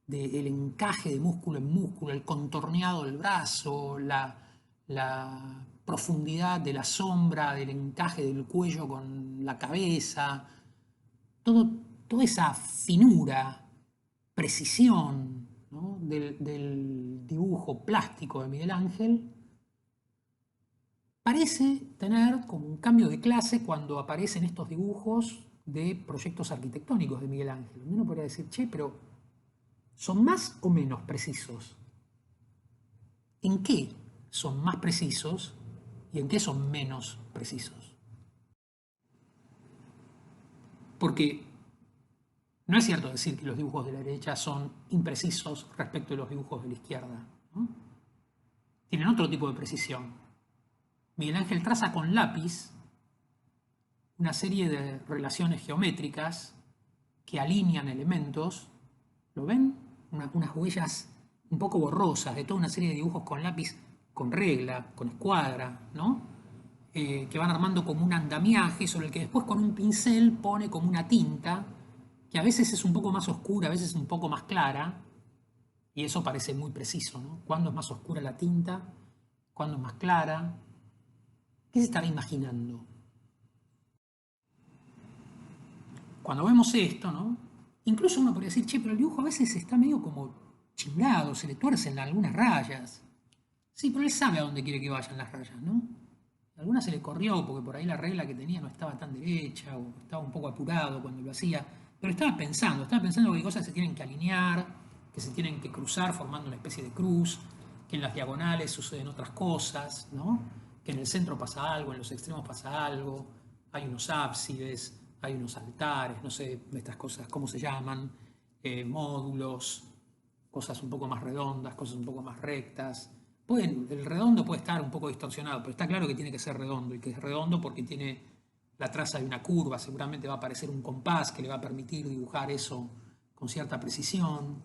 encaje de músculo en músculo, el contorneado del brazo, la profundidad de la sombra, del encaje del cuello con la cabeza, toda esa finura, precisión, ¿no? del dibujo plástico de Miguel Ángel, parece tener como un cambio de clase cuando aparecen estos dibujos de proyectos arquitectónicos de Miguel Ángel. Uno podría decir, che, pero ¿son más o menos precisos? ¿En qué son más precisos y en qué son menos precisos? Porque no es cierto decir que los dibujos de la derecha son imprecisos respecto de los dibujos de la izquierda, ¿no? Tienen otro tipo de precisión. Miguel Ángel traza con lápiz una serie de relaciones geométricas que alinean elementos. ¿Lo ven? Unas huellas un poco borrosas de toda una serie de dibujos con lápiz, con regla, con escuadra, ¿no? Que van armando como un andamiaje sobre el que después con un pincel pone como una tinta, que a veces es un poco más oscura, a veces es un poco más clara, y eso parece muy preciso, ¿no? ¿Cuándo es más oscura la tinta? ¿Cuándo es más clara? ¿Qué se estará imaginando? Cuando vemos esto, ¿no? Incluso uno podría decir, che, pero el dibujo a veces está medio como chingado, se le tuercen algunas rayas. Sí, pero él sabe a dónde quiere que vayan las rayas, ¿no? Algunas se le corrió porque por ahí la regla que tenía no estaba tan derecha o estaba un poco apurado cuando lo hacía. Pero estaba pensando que hay cosas que se tienen que alinear, que se tienen que cruzar formando una especie de cruz, que en las diagonales suceden otras cosas, ¿no? Que en el centro pasa algo, en los extremos pasa algo, hay unos ábsides, hay unos altares, no sé estas cosas, ¿cómo se llaman? Módulos, cosas un poco más redondas, cosas un poco más rectas. El redondo puede estar un poco distorsionado, pero está claro que tiene que ser redondo, y que es redondo porque tiene la traza de una curva, seguramente va a aparecer un compás que le va a permitir dibujar eso con cierta precisión.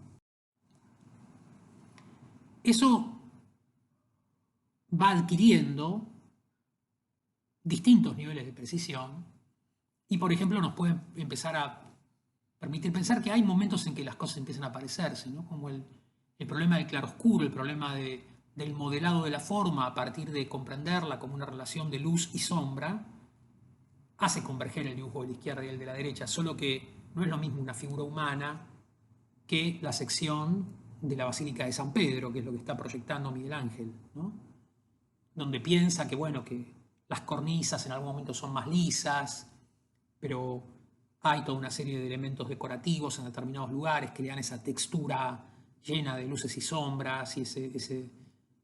Eso va adquiriendo distintos niveles de precisión y, por ejemplo, nos puede empezar a permitir pensar que hay momentos en que las cosas empiezan a parecerse, ¿no? Como el problema del claroscuro, el problema del modelado de la forma a partir de comprenderla como una relación de luz y sombra, hace converger el dibujo de la izquierda y el de la derecha, solo que no es lo mismo una figura humana que la sección de la Basílica de San Pedro, que es lo que está proyectando Miguel Ángel, ¿no? Donde piensa que, bueno, que las cornisas en algún momento son más lisas, pero hay toda una serie de elementos decorativos en determinados lugares que le dan esa textura llena de luces y sombras y ese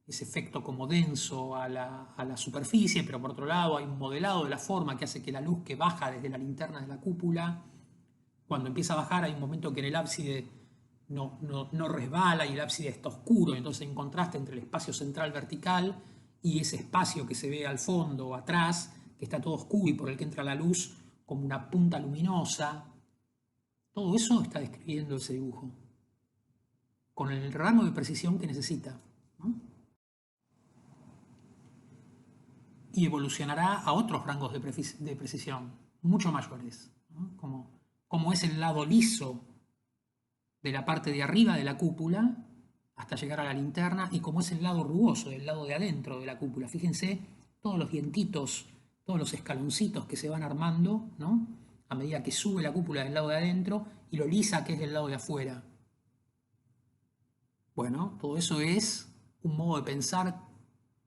efecto como denso a la superficie, pero por otro lado hay un modelado de la forma que hace que la luz que baja desde la linterna de la cúpula, cuando empieza a bajar hay un momento que en el ábside no resbala y el ábside está oscuro, entonces hay un contraste entre el espacio central vertical y ese espacio que se ve al fondo o atrás, que está todo oscuro y por el que entra la luz como una punta luminosa. Todo eso está describiendo ese dibujo, con el rango de precisión que necesita, ¿no? Y evolucionará a otros rangos de precisión, mucho mayores, ¿no? Como es el lado liso de la parte de arriba de la cúpula hasta llegar a la linterna y como es el lado rugoso del lado de adentro de la cúpula. Fíjense todos los dientitos, todos los escaloncitos que se van armando, ¿no? A medida que sube la cúpula del lado de adentro y lo lisa que es del lado de afuera. Bueno, todo eso es un modo de pensar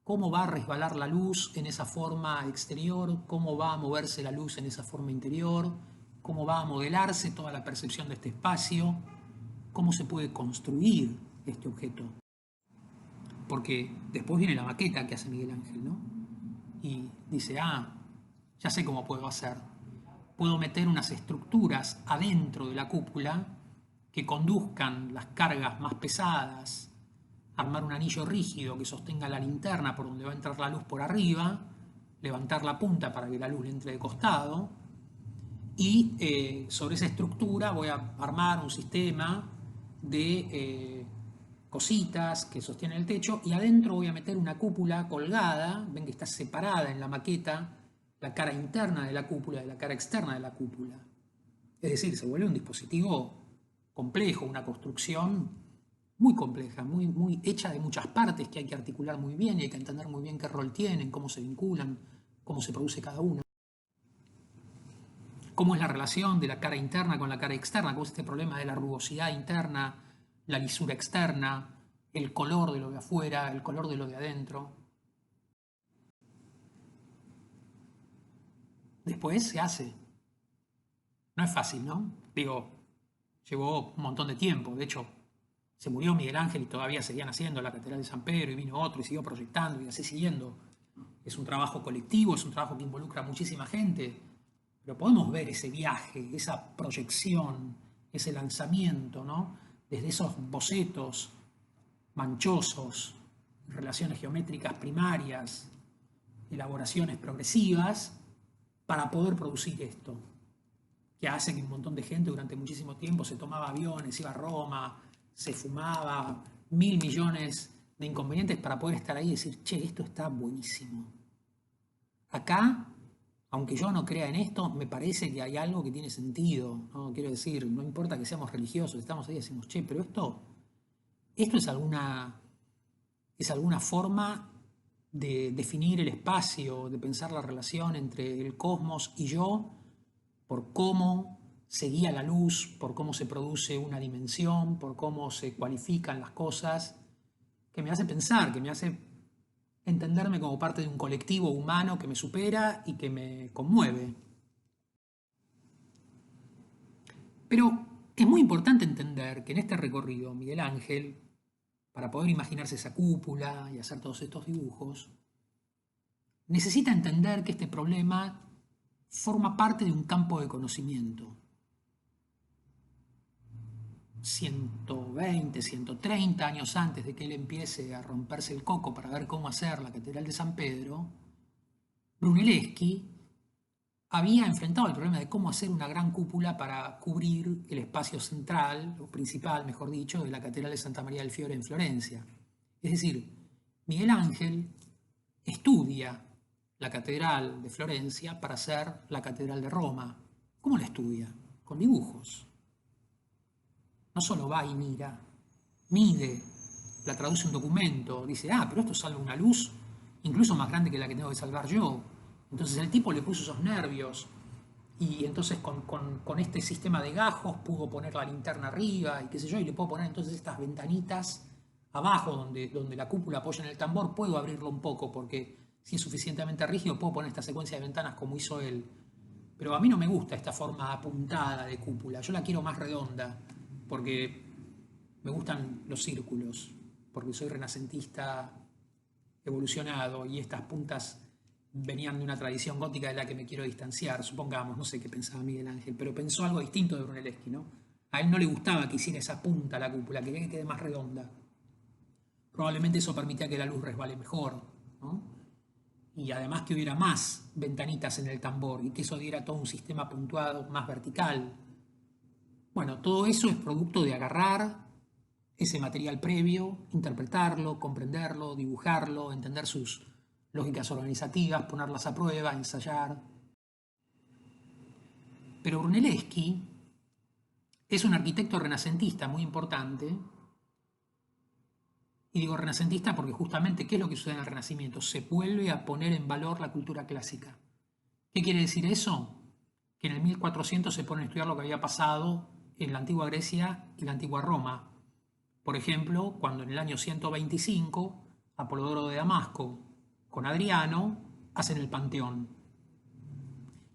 cómo va a resbalar la luz en esa forma exterior, cómo va a moverse la luz en esa forma interior, cómo va a modelarse toda la percepción de este espacio, cómo se puede construir este objeto. Porque después viene la maqueta que hace Miguel Ángel, ¿no? Y dice, ya sé cómo puedo hacer. Puedo meter unas estructuras adentro de la cúpula que conduzcan las cargas más pesadas, armar un anillo rígido que sostenga la linterna por donde va a entrar la luz por arriba, levantar la punta para que la luz le entre de costado, y sobre esa estructura voy a armar un sistema de cositas que sostienen el techo y adentro voy a meter una cúpula colgada, ven que está separada en la maqueta la cara interna de la cúpula de la cara externa de la cúpula. Es decir, se vuelve un dispositivo complejo, una construcción muy compleja, muy hecha de muchas partes que hay que articular muy bien y hay que entender muy bien qué rol tienen, cómo se vinculan, cómo se produce cada una. Cómo es la relación de la cara interna con la cara externa, cómo es este problema de la rugosidad interna, la lisura externa, el color de lo de afuera, el color de lo de adentro. Después se hace. No es fácil, ¿no? Digo, llevó un montón de tiempo. De hecho, se murió Miguel Ángel y todavía seguían haciendo la Catedral de San Pedro y vino otro y siguió proyectando y así siguiendo. Es un trabajo colectivo, es un trabajo que involucra a muchísima gente, pero podemos ver ese viaje, esa proyección, ese lanzamiento, ¿no? Desde esos bocetos manchosos, relaciones geométricas primarias, elaboraciones progresivas, para poder producir esto, que hace que un montón de gente durante muchísimo tiempo se tomaba aviones, iba a Roma, se fumaba 1.000 millones de inconvenientes para poder estar ahí y decir, che, esto está buenísimo. Acá, aunque yo no crea en esto, me parece que hay algo que tiene sentido, ¿no? Quiero decir, no importa que seamos religiosos, estamos ahí y decimos, che, pero esto es alguna forma de definir el espacio, de pensar la relación entre el cosmos y yo, por cómo se guía la luz, por cómo se produce una dimensión, por cómo se cualifican las cosas, que me hace pensar, que me hace entenderme como parte de un colectivo humano que me supera y que me conmueve. Pero es muy importante entender que en este recorrido Miguel Ángel, para poder imaginarse esa cúpula y hacer todos estos dibujos, necesita entender que este problema forma parte de un campo de conocimiento. 120, 130 años antes de que él empiece a romperse el coco para ver cómo hacer la Catedral de San Pedro, Brunelleschi había enfrentado el problema de cómo hacer una gran cúpula para cubrir el espacio central, o principal, mejor dicho, de la Catedral de Santa María del Fiore en Florencia. Es decir, Miguel Ángel estudia la Catedral de Florencia para hacer la Catedral de Roma. ¿Cómo la estudia? Con dibujos. No solo va y mira, mide, la traduce un documento, dice, pero esto salva una luz incluso más grande que la que tengo que salvar yo. Entonces el tipo le puso esos nervios y entonces con este sistema de gajos pudo poner la linterna arriba y qué sé yo, y le puedo poner entonces estas ventanitas abajo donde la cúpula apoya en el tambor, puedo abrirlo un poco porque si es suficientemente rígido puedo poner esta secuencia de ventanas como hizo él. Pero a mí no me gusta esta forma apuntada de cúpula, yo la quiero más redonda porque me gustan los círculos, porque soy renacentista evolucionado y estas puntas venían de una tradición gótica de la que me quiero distanciar, supongamos, no sé qué pensaba Miguel Ángel, pero pensó algo distinto de Brunelleschi, ¿no? A él no le gustaba que hiciera esa punta a la cúpula, quería que quede más redonda. Probablemente eso permitía que la luz resbale mejor, ¿no? Y además que hubiera más ventanitas en el tambor y que eso diera todo un sistema puntuado más vertical. Bueno, todo eso es producto de agarrar ese material previo, interpretarlo, comprenderlo, dibujarlo, entender sus lógicas organizativas, ponerlas a prueba, ensayar. Pero Brunelleschi es un arquitecto renacentista muy importante, y digo renacentista porque justamente, ¿qué es lo que sucede en el Renacimiento? Se vuelve a poner en valor la cultura clásica. ¿Qué quiere decir eso? Que en el 1400 se pone a estudiar lo que había pasado en la antigua Grecia y la antigua Roma. Por ejemplo, cuando en el año 125 Apolodoro de Damasco con Adriano hacen el Panteón.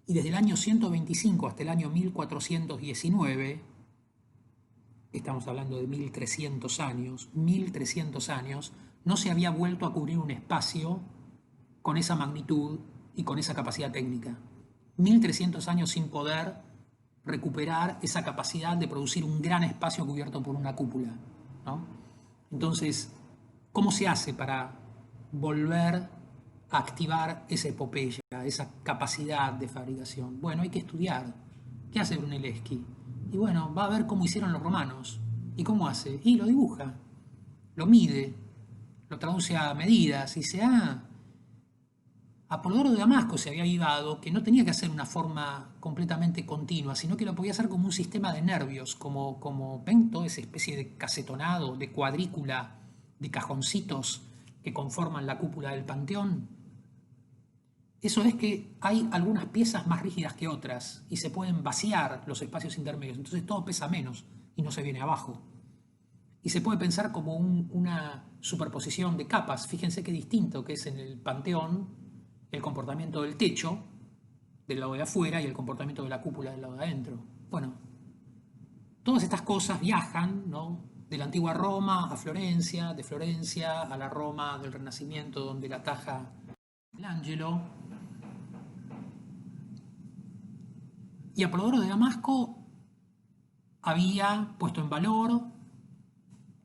Y desde el año 125 hasta el año 1419, estamos hablando de 1300 años, no se había vuelto a cubrir un espacio con esa magnitud y con esa capacidad técnica. 1300 años sin poder recuperar esa capacidad de producir un gran espacio cubierto por una cúpula, ¿no? Entonces, ¿cómo se hace para volver a activar esa epopeya, esa capacidad de fabricación? Bueno, hay que estudiar. ¿Qué hace Brunelleschi? Y bueno, va a ver cómo hicieron los romanos. ¿Y cómo hace? Y lo dibuja, lo mide, lo traduce a medidas y dice, Apolodoro de Damasco se había avivado que no tenía que hacer una forma completamente continua, sino que lo podía hacer como un sistema de nervios, como ven toda esa especie de casetonado, de cuadrícula, de cajoncitos que conforman la cúpula del Panteón. Eso es que hay algunas piezas más rígidas que otras y se pueden vaciar los espacios intermedios, entonces todo pesa menos y no se viene abajo. Y se puede pensar como una superposición de capas. Fíjense qué distinto que es en el Panteón el comportamiento del techo del lado de afuera y el comportamiento de la cúpula del lado de adentro. Bueno, todas estas cosas viajan, ¿no?, de la antigua Roma a Florencia, de Florencia a la Roma del Renacimiento, donde la taja Michelangelo. Y Apolodoro de Damasco había puesto en valor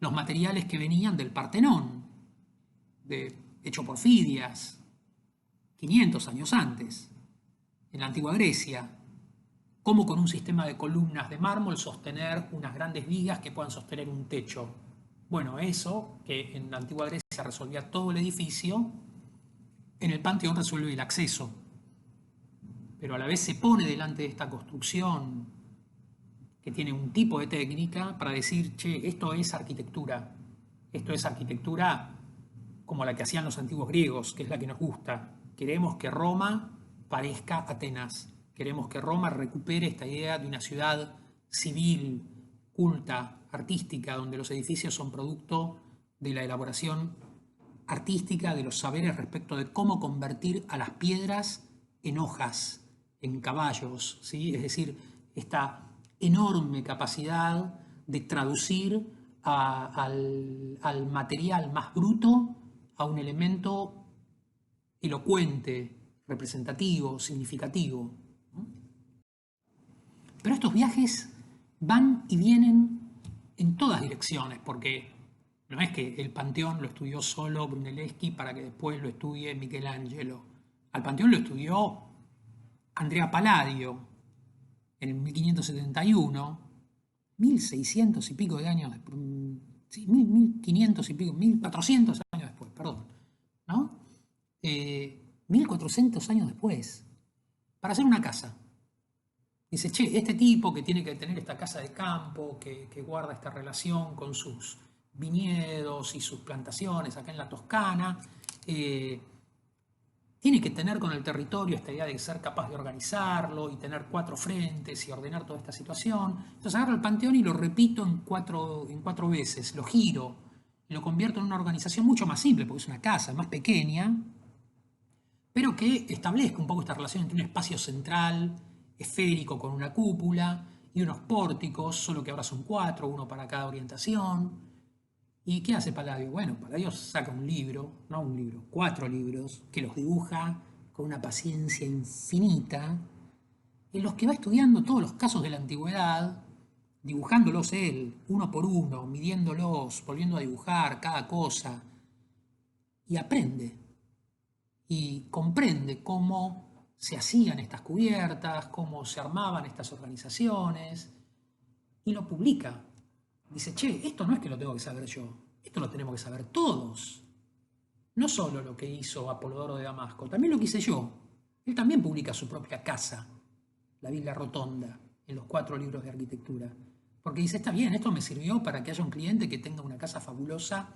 los materiales que venían del Partenón, hecho por Fidias, 500 años antes, en la antigua Grecia. Cómo con un sistema de columnas de mármol sostener unas grandes vigas que puedan sostener un techo. Bueno, eso que en la antigua Grecia resolvía todo el edificio, en el Panteón resuelve el acceso. Pero a la vez se pone delante de esta construcción que tiene un tipo de técnica para decir, che, esto es arquitectura como la que hacían los antiguos griegos, que es la que nos gusta. Queremos que Roma parezca Atenas, queremos que Roma recupere esta idea de una ciudad civil, culta, artística, donde los edificios son producto de la elaboración artística de los saberes respecto de cómo convertir a las piedras en hojas, en caballos, ¿sí? Es decir, esta enorme capacidad de traducir al material más bruto a un elemento elocuente, representativo, significativo. Pero estos viajes van y vienen en todas direcciones, porque no es que el Panteón lo estudió solo Brunelleschi para que después lo estudie Michelangelo. Al Panteón lo estudió Andrea Palladio en 1571, 1600 y pico de años después, sí, 1500 y pico, 1400 años después, perdón, ¿no? 1400 años después, para hacer una casa. Dice, che, este tipo que tiene que tener esta casa de campo, que guarda esta relación con sus viñedos y sus plantaciones acá en la Toscana, tiene que tener con el territorio esta idea de ser capaz de organizarlo y tener 4 frentes y ordenar toda esta situación. Entonces agarro el Panteón y lo repito en cuatro veces, lo giro, y lo convierto en una organización mucho más simple, porque es una casa más pequeña, pero que establezca un poco esta relación entre un espacio central, esférico con una cúpula, y unos pórticos, solo que ahora son 4, uno para cada orientación. ¿Y qué hace Palladio? Bueno, Palladio saca un libro, no un libro, 4 libros, que los dibuja con una paciencia infinita, en los que va estudiando todos los casos de la antigüedad, dibujándolos él, uno por uno, midiéndolos, volviendo a dibujar cada cosa, y aprende, y comprende cómo se hacían estas cubiertas, cómo se armaban estas organizaciones, y lo publica. Dice, che, esto no es que lo tengo que saber yo, esto lo tenemos que saber todos. No solo lo que hizo Apolodoro de Damasco, también lo que hice yo. Él también publica su propia casa, la Villa Rotonda, en los 4 libros de arquitectura. Porque dice, está bien, esto me sirvió para que haya un cliente que tenga una casa fabulosa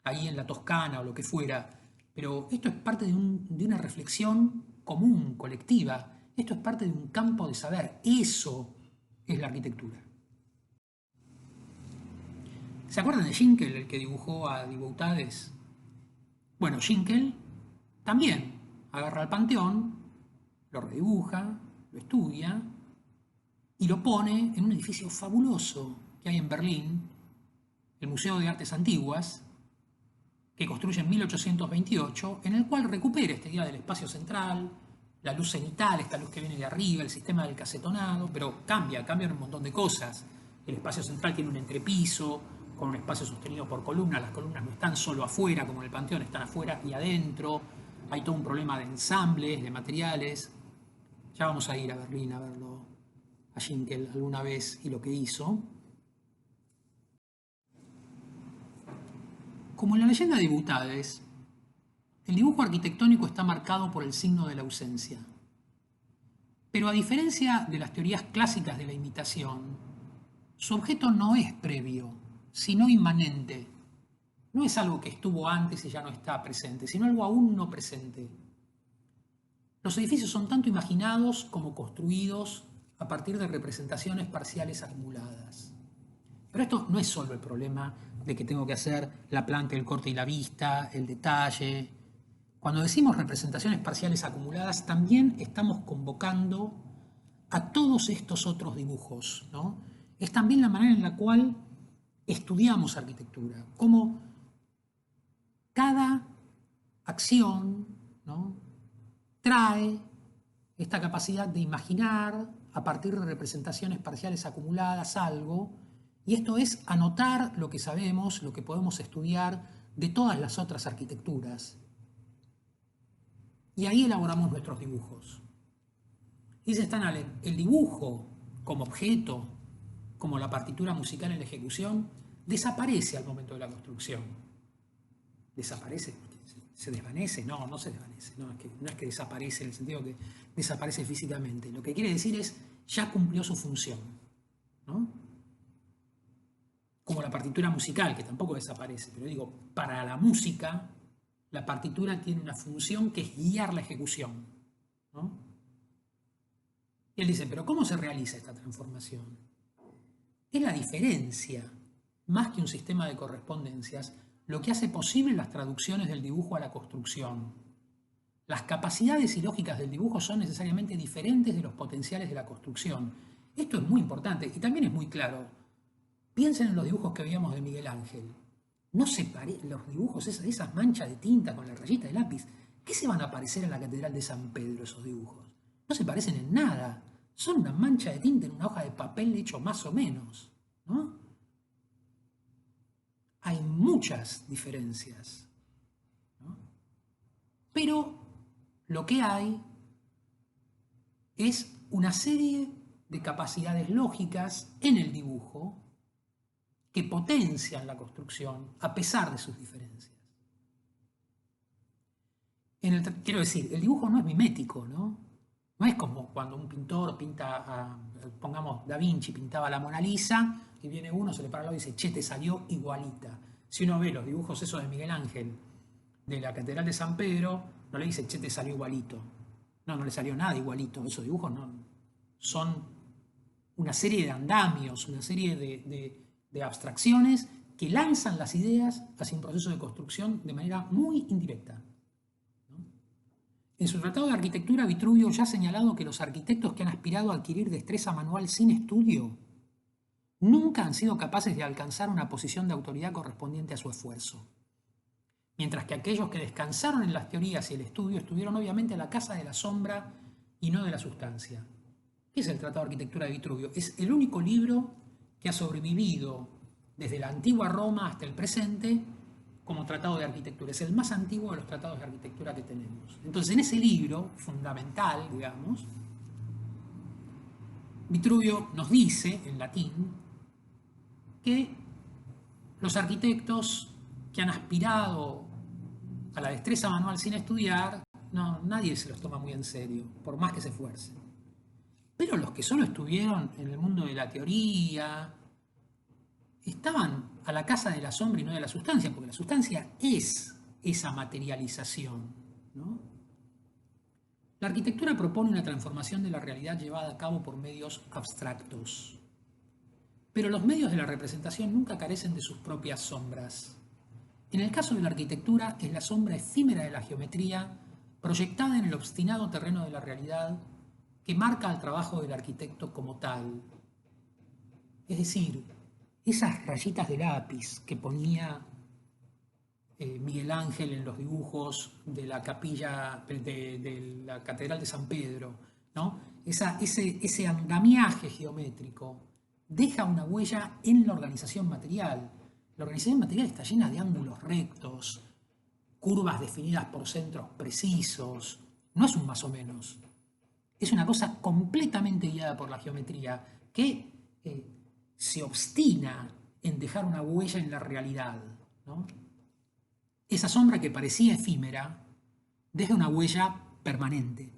ahí en la Toscana o lo que fuera. Pero esto es parte de una reflexión común, colectiva. Esto es parte de un campo de saber. Eso es la arquitectura. ¿Se acuerdan de Schinkel, el que dibujó a Die Boutades? Bueno, Schinkel también agarra el Panteón, lo redibuja, lo estudia y lo pone en un edificio fabuloso que hay en Berlín, el Museo de Artes Antiguas, que construye en 1828, en el cual recupera esta idea del espacio central, la luz cenital, esta luz que viene de arriba, el sistema del casetonado, pero cambian un montón de cosas. El espacio central tiene un entrepiso, con un espacio sostenido por columnas. Las columnas no están solo afuera, como en el Panteón, están afuera y adentro. Hay todo un problema de ensambles, de materiales. Ya vamos a ir a Berlín a verlo a Schinkel alguna vez y lo que hizo. Como en la leyenda de Boutades, El dibujo arquitectónico está marcado por el signo de la ausencia. Pero a diferencia de las teorías clásicas de la imitación, su objeto no es previo, sino inmanente. No es algo que estuvo antes y ya no está presente, sino algo aún no presente. Los edificios son tanto imaginados como construidos a partir de representaciones parciales acumuladas. Pero esto no es solo el problema de que tengo que hacer la planta, el corte y la vista, el detalle. Cuando decimos representaciones parciales acumuladas, también estamos convocando a todos estos otros dibujos, ¿no? Es también la manera en la cual estudiamos arquitectura, cómo cada acción, ¿no?, trae esta capacidad de imaginar a partir de representaciones parciales acumuladas algo, y esto es anotar lo que sabemos, lo que podemos estudiar de todas las otras arquitecturas. Y ahí elaboramos nuestros dibujos. Dice Stan Allen, el dibujo como objeto, como la partitura musical en la ejecución, desaparece al momento de la construcción. ¿Desaparece? ¿Se desvanece? No, no se desvanece. No es que desaparece en el sentido que desaparece físicamente. Lo que quiere decir es, ya cumplió su función, ¿no? Como la partitura musical, que tampoco desaparece. Pero digo, para la música, la partitura tiene una función que es guiar la ejecución, ¿no? Y él dice, pero ¿cómo se realiza esta transformación? Es la diferencia, más que un sistema de correspondencias, lo que hace posible las traducciones del dibujo a la construcción. Las capacidades y lógicas del dibujo son necesariamente diferentes de los potenciales de la construcción. Esto es muy importante y también es muy claro. Piensen en los dibujos que veíamos de Miguel Ángel. No se parecen los dibujos, esas manchas de tinta con la rayita de lápiz. ¿Qué se van a parecer a la Catedral de San Pedro esos dibujos? No se parecen en nada. Son una mancha de tinta en una hoja de papel hecho más o menos, ¿no? Hay muchas diferencias, ¿no? Pero lo que hay es una serie de capacidades lógicas en el dibujo que potencian la construcción a pesar de sus diferencias. Quiero decir, el dibujo no es mimético, ¿no? No es como cuando un pintor pinta, pongamos Da Vinci pintaba la Mona Lisa y viene uno, se le para al lado y dice, che, te salió igualita. Si uno ve los dibujos esos de Miguel Ángel de la Catedral de San Pedro, no le dice, che, te salió igualito. No le salió nada igualito. Esos dibujos no, son una serie de andamios, una serie de abstracciones que lanzan las ideas hacia un proceso de construcción de manera muy indirecta. En su tratado de arquitectura, Vitruvio ya ha señalado que los arquitectos que han aspirado a adquirir destreza manual sin estudio nunca han sido capaces de alcanzar una posición de autoridad correspondiente a su esfuerzo. Mientras que aquellos que descansaron en las teorías y el estudio estuvieron obviamente a la casa de la sombra y no de la sustancia. ¿Qué es el Tratado de Arquitectura de Vitruvio? Es el único libro que ha sobrevivido desde la antigua Roma hasta el presente como tratado de arquitectura. Es el más antiguo de los tratados de arquitectura que tenemos. Entonces, en ese libro, fundamental, digamos, Vitruvio nos dice, en latín, que los arquitectos que han aspirado a la destreza manual sin estudiar, no, nadie se los toma muy en serio, por más que se esfuercen. Pero los que solo estuvieron en el mundo de la teoría, estaban a la casa de la sombra y no de la sustancia, porque la sustancia es esa materialización, ¿no? La arquitectura propone una transformación de la realidad llevada a cabo por medios abstractos. Pero los medios de la representación nunca carecen de sus propias sombras. En el caso de la arquitectura, es la sombra efímera de la geometría proyectada en el obstinado terreno de la realidad que marca el trabajo del arquitecto como tal. Es decir, esas rayitas de lápiz que ponía Miguel Ángel en los dibujos de la capilla de la Catedral de San Pedro, ¿no? Ese andamiaje geométrico deja una huella en la organización material. La organización material está llena de ángulos rectos, curvas definidas por centros precisos. No es un más o menos. Es una cosa completamente guiada por la geometría que se obstina en dejar una huella en la realidad, ¿no? Esa sombra que parecía efímera deje una huella permanente.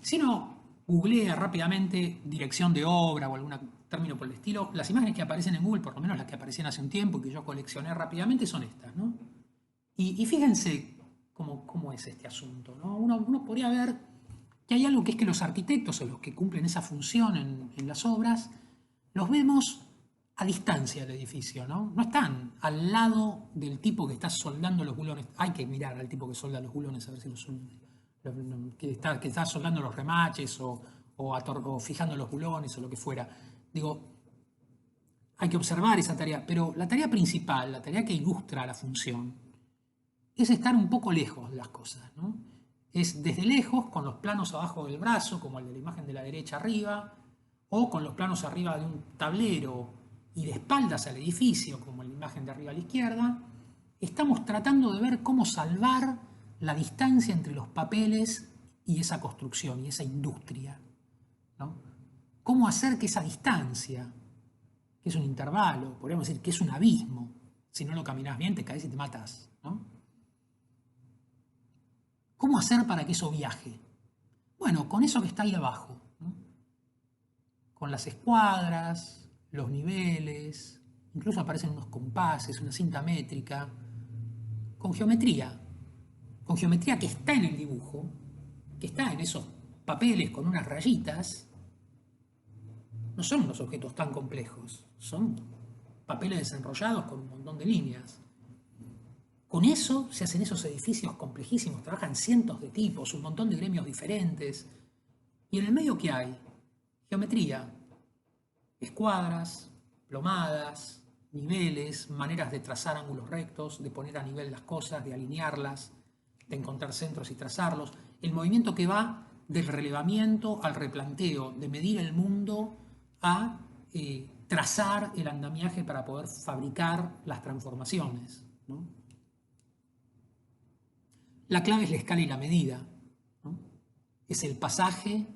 Si uno googlea rápidamente dirección de obra o algún término por el estilo, las imágenes que aparecen en Google, por lo menos las que aparecían hace un tiempo y que yo coleccioné rápidamente, son estas, ¿no? Y fíjense cómo es este asunto, ¿no? Uno podría ver que hay algo que es que los arquitectos o los que cumplen esa función en las obras, los vemos a distancia del edificio, ¿no? No están al lado del tipo que está soldando los bulones. Hay que mirar al tipo que solda los bulones a ver si que está soldando los remaches o fijando los bulones o lo que fuera. Digo, hay que observar esa tarea, pero la tarea principal, la tarea que ilustra la función, es estar un poco lejos de las cosas, ¿no? Es desde lejos, con los planos abajo del brazo, como el de la imagen de la derecha arriba, o con los planos arriba de un tablero y de espaldas al edificio, como en la imagen de arriba a la izquierda, estamos tratando de ver cómo salvar la distancia entre los papeles y esa construcción y esa industria, ¿no? Cómo hacer que esa distancia, que es un intervalo, podríamos decir que es un abismo, si no lo caminas bien te caes y te matas, ¿no? ¿Cómo hacer para que eso viaje? Bueno, con eso que está ahí abajo, ¿no? Con las escuadras, los niveles, incluso aparecen unos compases, una cinta métrica, con geometría que está en el dibujo, que está en esos papeles con unas rayitas. No son unos objetos tan complejos, son papeles desenrollados con un montón de líneas. Con eso se hacen esos edificios complejísimos, trabajan cientos de tipos, un montón de gremios diferentes. Y en el medio, ¿qué hay? Geometría, escuadras, plomadas, niveles, maneras de trazar ángulos rectos, de poner a nivel las cosas, de alinearlas, de encontrar centros y trazarlos. El movimiento que va del relevamiento al replanteo, de medir el mundo a trazar el andamiaje para poder fabricar las transformaciones, ¿no? La clave es la escala y la medida, ¿no? Es el pasaje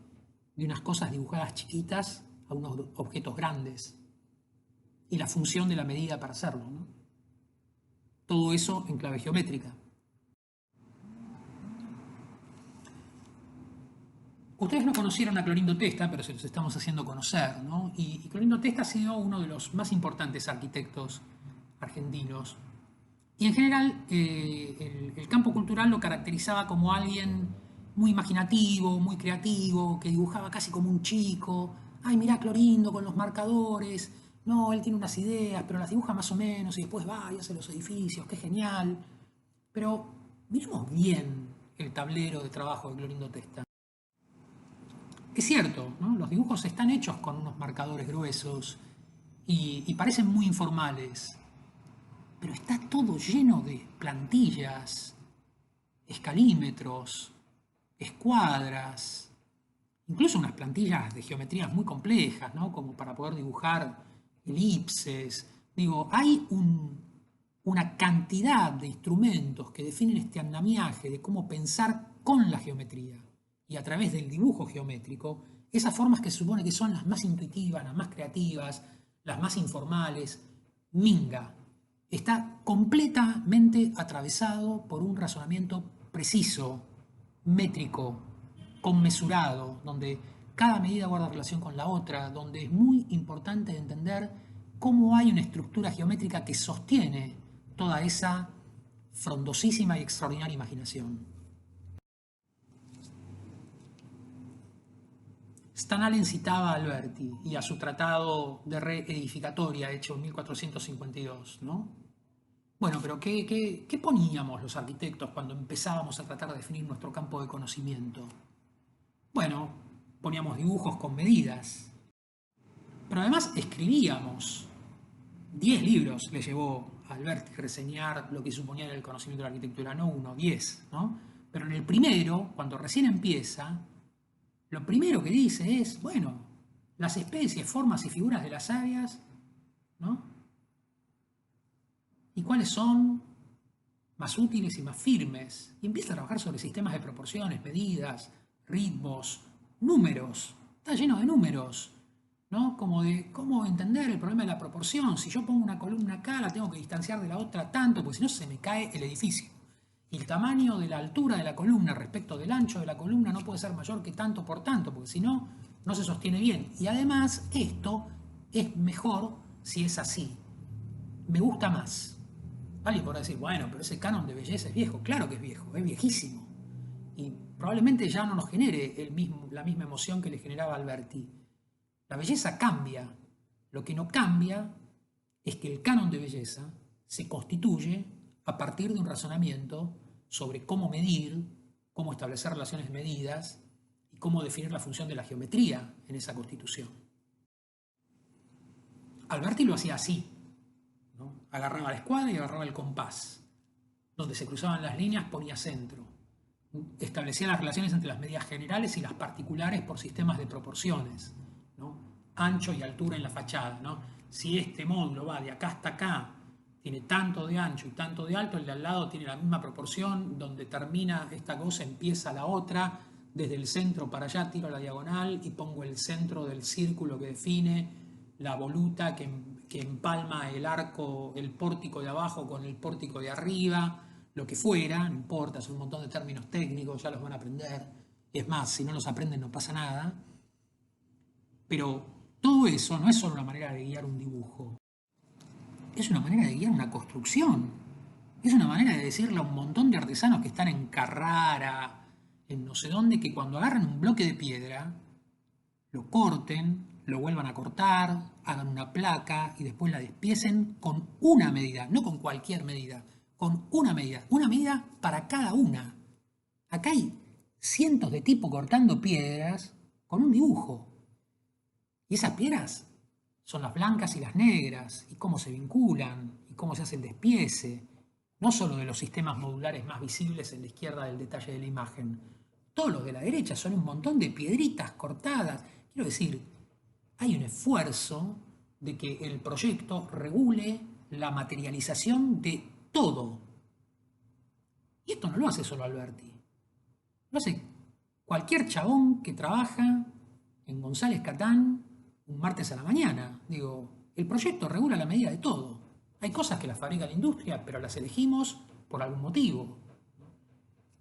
de unas cosas dibujadas chiquitas a unos objetos grandes y la función de la medida para hacerlo, ¿no? Todo eso en clave geométrica. Ustedes no conocieron a Clorindo Testa, pero se los estamos haciendo conocer, ¿no? Y Clorindo Testa ha sido uno de los más importantes arquitectos argentinos. Y en general el campo cultural lo caracterizaba como alguien muy imaginativo, muy creativo, que dibujaba casi como un chico. Ay, mirá Clorindo con los marcadores. No, él tiene unas ideas, pero las dibuja más o menos y después va y hace los edificios, qué genial. Pero miremos bien el tablero de trabajo de Clorindo Testa. Es cierto, ¿no? Los dibujos están hechos con unos marcadores gruesos y parecen muy informales, pero está todo lleno de plantillas, escalímetros, escuadras, incluso unas plantillas de geometrías muy complejas, ¿no? Como para poder dibujar elipses. Digo, hay una cantidad de instrumentos que definen este andamiaje de cómo pensar con la geometría y a través del dibujo geométrico, esas formas que se supone que son las más intuitivas, las más creativas, las más informales, minga. Está completamente atravesado por un razonamiento preciso, métrico, conmesurado, donde cada medida guarda relación con la otra, donde es muy importante entender cómo hay una estructura geométrica que sostiene toda esa frondosísima y extraordinaria imaginación. Stendhal citaba a Alberti y a su tratado de reedificatoria hecho en 1452, ¿no? Bueno, pero ¿qué poníamos los arquitectos cuando empezábamos a tratar de definir nuestro campo de conocimiento? Bueno, poníamos dibujos con medidas, pero además escribíamos. 10 libros le llevó a Alberti reseñar lo que suponía el conocimiento de la arquitectura, no uno, 10, ¿no? Pero en el primero, cuando recién empieza, lo primero que dice es, bueno, las especies, formas y figuras de las áreas, ¿no? ¿Y cuáles son más útiles y más firmes? Y empieza a trabajar sobre sistemas de proporciones, medidas, ritmos, números. Está lleno de números. ¿no? Como de cómo entender el problema de la proporción. Si yo pongo una columna acá, la tengo que distanciar de la otra tanto, porque si no se me cae el edificio. Y el tamaño de la altura de la columna respecto del ancho de la columna no puede ser mayor que tanto por tanto, porque si no, no se sostiene bien. Y además, esto es mejor si es así. Me gusta más. Alguien podrá decir, bueno, pero ese canon de belleza es viejo. Claro que es viejo, es viejísimo. Y probablemente ya no nos genere la misma emoción que le generaba a Alberti. La belleza cambia. Lo que no cambia es que el canon de belleza se constituye a partir de un razonamiento sobre cómo medir, cómo establecer relaciones medidas y cómo definir la función de la geometría en esa constitución. Alberti lo hacía así, ¿no? Agarraba la escuadra y agarraba el compás. Donde se cruzaban las líneas ponía centro. Establecía las relaciones entre las medidas generales y las particulares por sistemas de proporciones, ¿no? Ancho y altura en la fachada, ¿no? Si este módulo va de acá hasta acá, tiene tanto de ancho y tanto de alto, el de al lado tiene la misma proporción, donde termina esta cosa empieza la otra, desde el centro para allá tiro la diagonal y pongo el centro del círculo que define la voluta que empalma el arco, el pórtico de abajo con el pórtico de arriba, lo que fuera, no importa, son un montón de términos técnicos, ya los van a aprender. Es más, si no los aprenden no pasa nada. Pero todo eso no es solo una manera de guiar un dibujo, es una manera de guiar una construcción. Es una manera de decirle a un montón de artesanos que están en Carrara, en no sé dónde, que cuando agarren un bloque de piedra, lo corten, lo vuelvan a cortar, hagan una placa y después la despiecen con una medida, no con cualquier medida, con una medida para cada una. Acá hay cientos de tipos cortando piedras con un dibujo. Y esas piedras son las blancas y las negras, y cómo se vinculan, y cómo se hace el despiece, no solo de los sistemas modulares más visibles en la izquierda del detalle de la imagen. Todos los de la derecha son un montón de piedritas cortadas. Quiero decir, hay un esfuerzo de que el proyecto regule la materialización de todo. Y esto no lo hace solo Alberti. Lo hace cualquier chabón que trabaja en González Catán un martes a la mañana. Digo, el proyecto regula la medida de todo. Hay cosas que las fabrica la industria, pero las elegimos por algún motivo.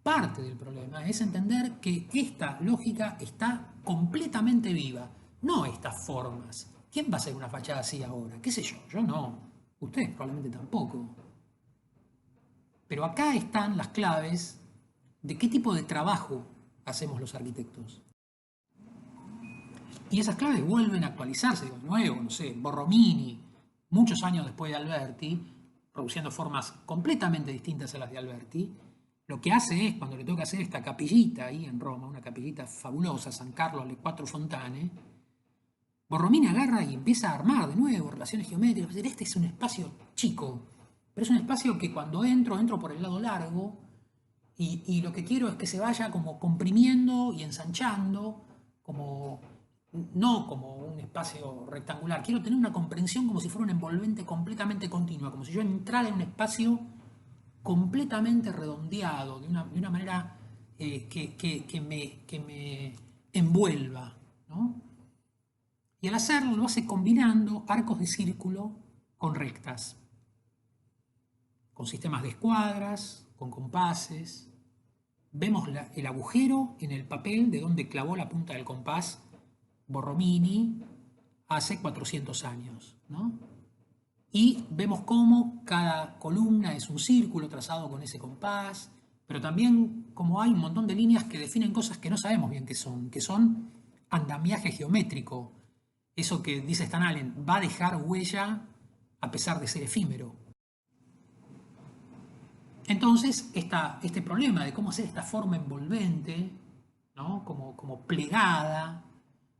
Parte del problema es entender que esta lógica está completamente viva, no estas formas. ¿Quién va a hacer una fachada así ahora? ¿Qué sé yo? Yo no. Ustedes probablemente tampoco. Pero acá están las claves de qué tipo de trabajo hacemos los arquitectos. Y esas claves vuelven a actualizarse de nuevo, no sé, Borromini, muchos años después de Alberti, produciendo formas completamente distintas a las de Alberti, lo que hace es, cuando le toca hacer esta capillita ahí en Roma, una capillita fabulosa, San Carlo alle Quattro Fontane, Borromini agarra y empieza a armar de nuevo relaciones geométricas. Este es un espacio chico, pero es un espacio que cuando entro por el lado largo y lo que quiero es que se vaya como comprimiendo y ensanchando, como, no como un espacio rectangular. Quiero tener una comprensión como si fuera un envolvente completamente continua, como si yo entrara en un espacio completamente redondeado, de una manera que me envuelva, ¿no? Y al hacerlo lo hace combinando arcos de círculo con rectas, con sistemas de escuadras, con compases. Vemos el agujero en el papel de donde clavó la punta del compás Borromini hace 400 años, ¿no? Y vemos cómo cada columna es un círculo trazado con ese compás, pero también como hay un montón de líneas que definen cosas que no sabemos bien qué son andamiaje geométrico. Eso que dice Stan Allen, va a dejar huella a pesar de ser efímero. Entonces, este problema de cómo hacer esta forma envolvente, ¿no? como plegada,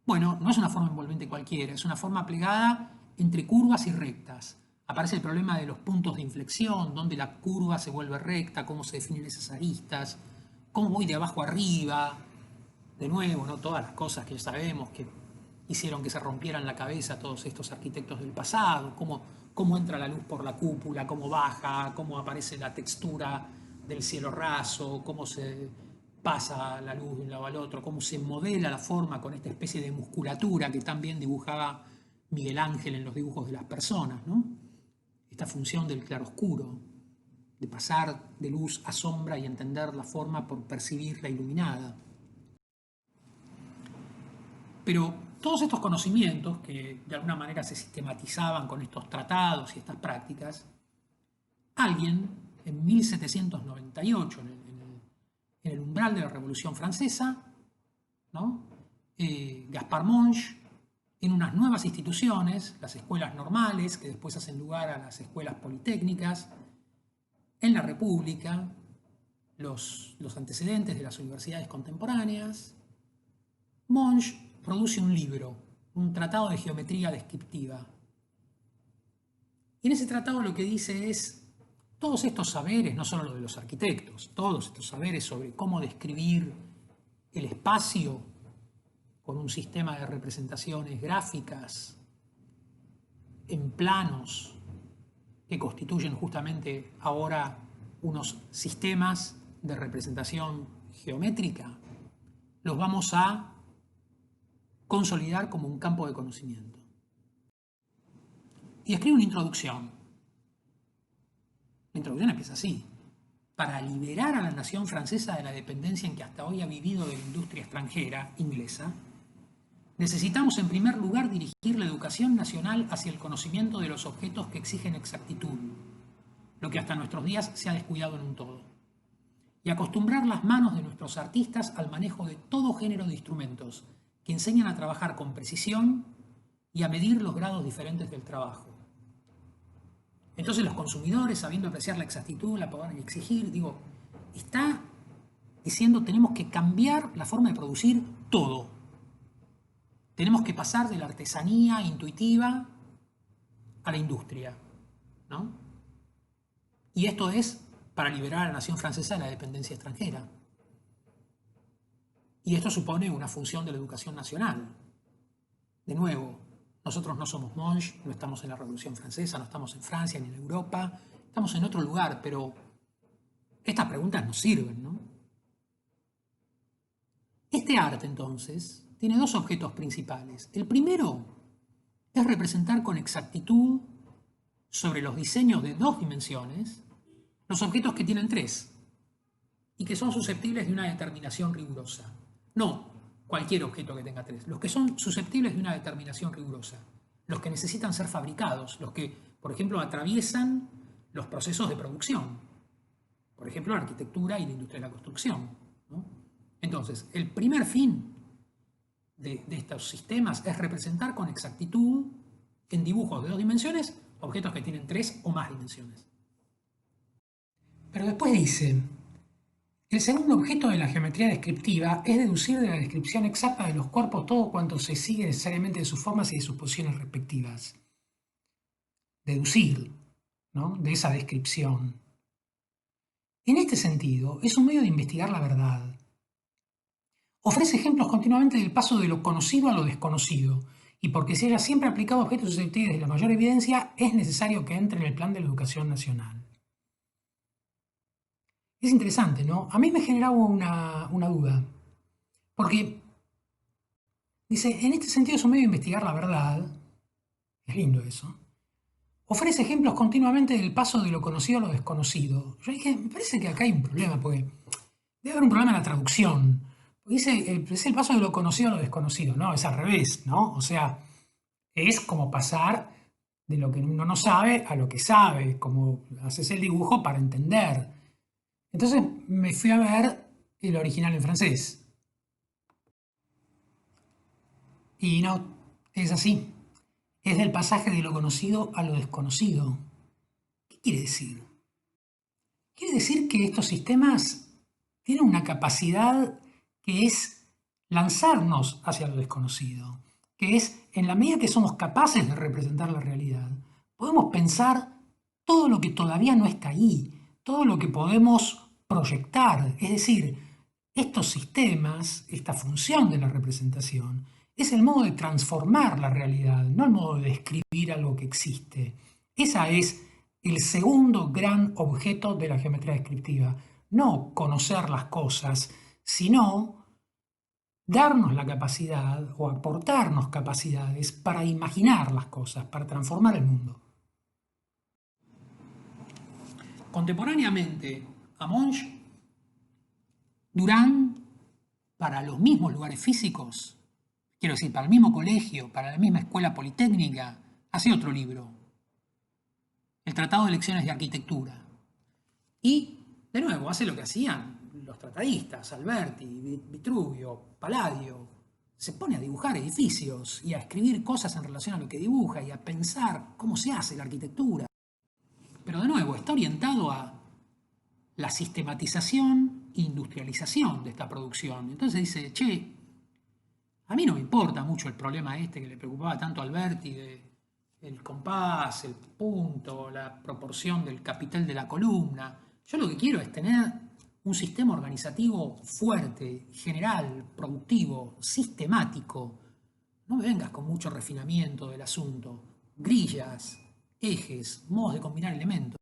bueno, no es una forma envolvente cualquiera, es una forma plegada entre curvas y rectas. Aparece el problema de los puntos de inflexión, dónde la curva se vuelve recta, cómo se definen esas aristas, cómo voy de abajo arriba. De nuevo, ¿no? Todas las cosas que ya sabemos que hicieron que se rompieran la cabeza todos estos arquitectos del pasado, cómo entra la luz por la cúpula, cómo baja, cómo aparece la textura del cielo raso, cómo se pasa la luz de un lado al otro, cómo se modela la forma con esta especie de musculatura que también dibujaba Miguel Ángel en los dibujos de las personas, ¿no? Esta función del claroscuro, de pasar de luz a sombra y entender la forma por percibirla iluminada. Pero todos estos conocimientos, que de alguna manera se sistematizaban con estos tratados y estas prácticas, alguien en 1798, en el umbral de la Revolución Francesa, ¿no? Gaspard Monge, en unas nuevas instituciones, las escuelas normales, que después hacen lugar a las escuelas politécnicas, en la República, los antecedentes de las universidades contemporáneas, Monge produce un libro, un tratado de geometría descriptiva. Y en ese tratado lo que dice es, todos estos saberes, no solo lo de los arquitectos, todos estos saberes sobre cómo describir el espacio con un sistema de representaciones gráficas en planos que constituyen justamente ahora unos sistemas de representación geométrica, los vamos a consolidar como un campo de conocimiento. Y escribe una introducción. La introducción empieza así: para liberar a la nación francesa de la dependencia en que hasta hoy ha vivido de la industria extranjera, inglesa, necesitamos en primer lugar dirigir la educación nacional hacia el conocimiento de los objetos que exigen exactitud, lo que hasta nuestros días se ha descuidado en un todo, y acostumbrar las manos de nuestros artistas al manejo de todo género de instrumentos que enseñan a trabajar con precisión y a medir los grados diferentes del trabajo. Entonces los consumidores, sabiendo apreciar la exactitud, la podrán exigir. Está diciendo tenemos que cambiar la forma de producir todo. Tenemos que pasar de la artesanía intuitiva a la industria, ¿no? Y esto es para liberar a la nación francesa de la dependencia extranjera. Y esto supone una función de la educación nacional. De nuevo, nosotros no somos Monge, no estamos en la Revolución Francesa, no estamos en Francia ni en Europa, estamos en otro lugar, pero estas preguntas nos sirven, ¿no? Este arte, entonces, tiene dos objetos principales. El primero es representar con exactitud sobre los diseños de dos dimensiones los objetos que tienen tres y que son susceptibles de una determinación rigurosa. No cualquier objeto que tenga tres, los que son susceptibles de una determinación rigurosa, los que necesitan ser fabricados, los que, por ejemplo, atraviesan los procesos de producción, por ejemplo, la arquitectura y la industria de la construcción, ¿no? Entonces, el primer fin de estos sistemas es representar con exactitud en dibujos de dos dimensiones objetos que tienen tres o más dimensiones. Pero después dice: el segundo objeto de la geometría descriptiva es deducir de la descripción exacta de los cuerpos todo cuanto se sigue necesariamente de sus formas y de sus posiciones respectivas. Deducir, ¿no?, de esa descripción. En este sentido, es un medio de investigar la verdad. Ofrece ejemplos continuamente del paso de lo conocido a lo desconocido, y porque se haya siempre aplicado objetos susceptibles de la mayor evidencia, es necesario que entre en el plan de la educación nacional. Es interesante, ¿no? A mí me generaba una duda, porque dice, en este sentido es un medio de investigar la verdad, es lindo eso, ofrece ejemplos continuamente del paso de lo conocido a lo desconocido. Yo dije, me parece que acá hay un problema, porque debe haber un problema en la traducción. Dice, es el paso de lo conocido a lo desconocido, no, es al revés, ¿no? O sea, es como pasar de lo que uno no sabe a lo que sabe, como haces el dibujo para entender. Entonces me fui a ver el original en francés. Y no, es así. Es del pasaje de lo conocido a lo desconocido. ¿Qué quiere decir? Quiere decir que estos sistemas tienen una capacidad que es lanzarnos hacia lo desconocido, que es, en la medida que somos capaces de representar la realidad, podemos pensar todo lo que todavía no está ahí, todo lo que podemos proyectar. Es decir, estos sistemas, esta función de la representación, es el modo de transformar la realidad, no el modo de describir algo que existe. Esa es el segundo gran objeto de la geometría descriptiva. No conocer las cosas, sino darnos la capacidad o aportarnos capacidades para imaginar las cosas, para transformar el mundo. Contemporáneamente a Monge, Durán, para los mismos lugares físicos, quiero decir, para el mismo colegio, para la misma escuela politécnica, hace otro libro, el Tratado de Lecciones de Arquitectura. Y, de nuevo, hace lo que hacían los tratadistas, Alberti, Vitruvio, Palladio. Se pone a dibujar edificios y a escribir cosas en relación a lo que dibuja y a pensar cómo se hace la arquitectura. Pero, de nuevo, está orientado a la sistematización e industrialización de esta producción. Entonces dice, che, a mí no me importa mucho el problema este que le preocupaba tanto a Alberti el compás, el punto, la proporción del capitel de la columna. Yo lo que quiero es tener un sistema organizativo fuerte, general, productivo, sistemático. No me vengas con mucho refinamiento del asunto. Grillas, ejes, modos de combinar elementos.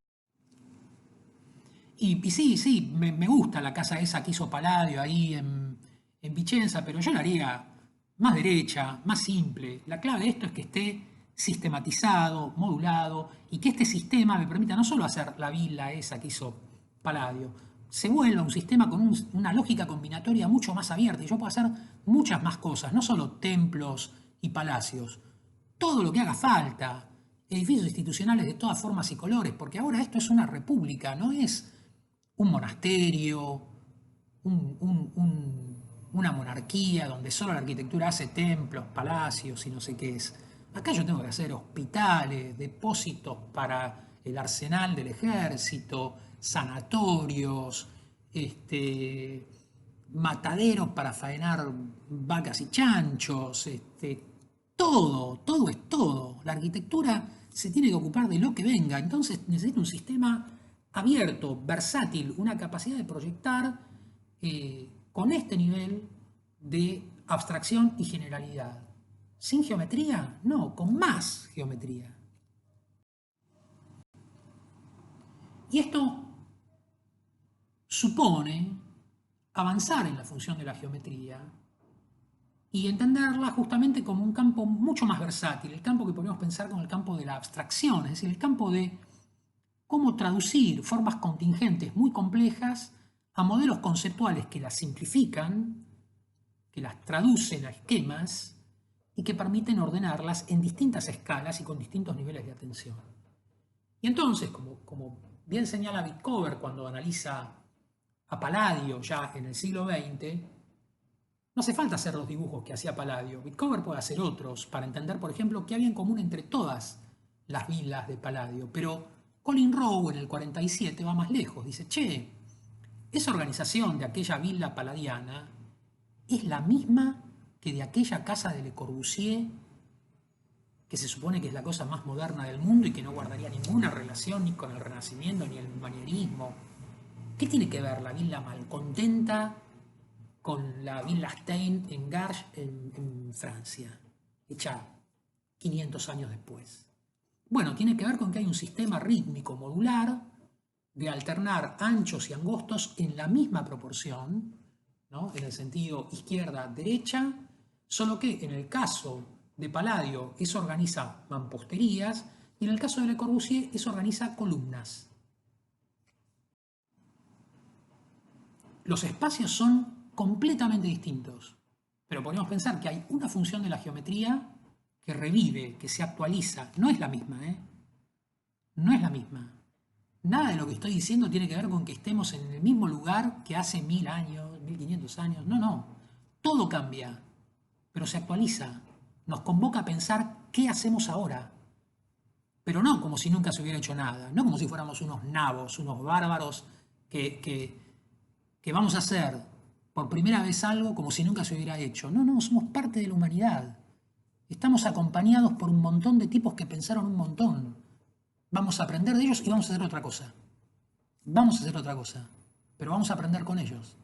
Y sí, me gusta la casa esa que hizo Palladio ahí en Vicenza, pero yo la haría más derecha, más simple. La clave de esto es que esté sistematizado, modulado, y que este sistema me permita no solo hacer la villa esa que hizo Palladio, se vuelva un sistema con una lógica combinatoria mucho más abierta, y yo puedo hacer muchas más cosas, no solo templos y palacios, todo lo que haga falta, edificios institucionales de todas formas y colores, porque ahora esto es una república, no es un monasterio, una monarquía donde solo la arquitectura hace templos, palacios y no sé qué es. Acá yo tengo que hacer hospitales, depósitos para el arsenal del ejército, sanatorios, mataderos para faenar vacas y chanchos, todo es todo. La arquitectura se tiene que ocupar de lo que venga, entonces necesita un sistema abierto, versátil, una capacidad de proyectar con este nivel de abstracción y generalidad. ¿Sin geometría? No, con más geometría. Y esto supone avanzar en la función de la geometría y entenderla justamente como un campo mucho más versátil, el campo que podemos pensar como el campo de la abstracción, es decir, el campo de cómo traducir formas contingentes muy complejas a modelos conceptuales que las simplifican, que las traducen a esquemas y que permiten ordenarlas en distintas escalas y con distintos niveles de atención. Y entonces, como bien señala Bitcover cuando analiza a Palladio ya en el siglo XX, no hace falta hacer los dibujos que hacía Palladio. Bitcover puede hacer otros para entender, por ejemplo, qué había en común entre todas las villas de Palladio. Pero Colin Rowe en el 47 va más lejos. Dice, che, esa organización de aquella villa palladiana es la misma que de aquella casa de Le Corbusier, que se supone que es la cosa más moderna del mundo y que no guardaría ninguna relación ni con el Renacimiento ni el manierismo. ¿Qué tiene que ver la villa malcontenta con la Villa Stein en Garches en Francia, hecha 500 años después? Bueno, tiene que ver con que hay un sistema rítmico modular de alternar anchos y angostos en la misma proporción, ¿no? En el sentido izquierda-derecha, solo que en el caso de Palladio eso organiza mamposterías y en el caso de Le Corbusier eso organiza columnas. Los espacios son completamente distintos, pero podemos pensar que hay una función de la geometría que revive, que se actualiza. No es la misma, ¿eh? No es la misma. Nada de lo que estoy diciendo tiene que ver con que estemos en el mismo lugar que hace 1000 años, 1500 años. No, no. Todo cambia, pero se actualiza. Nos convoca a pensar qué hacemos ahora. Pero no como si nunca se hubiera hecho nada. No como si fuéramos unos nabos, unos bárbaros que vamos a hacer por primera vez algo como si nunca se hubiera hecho. No, no, somos parte de la humanidad. Estamos acompañados por un montón de tipos que pensaron un montón. Vamos a aprender de ellos y vamos a hacer otra cosa. Vamos a hacer otra cosa, pero vamos a aprender con ellos.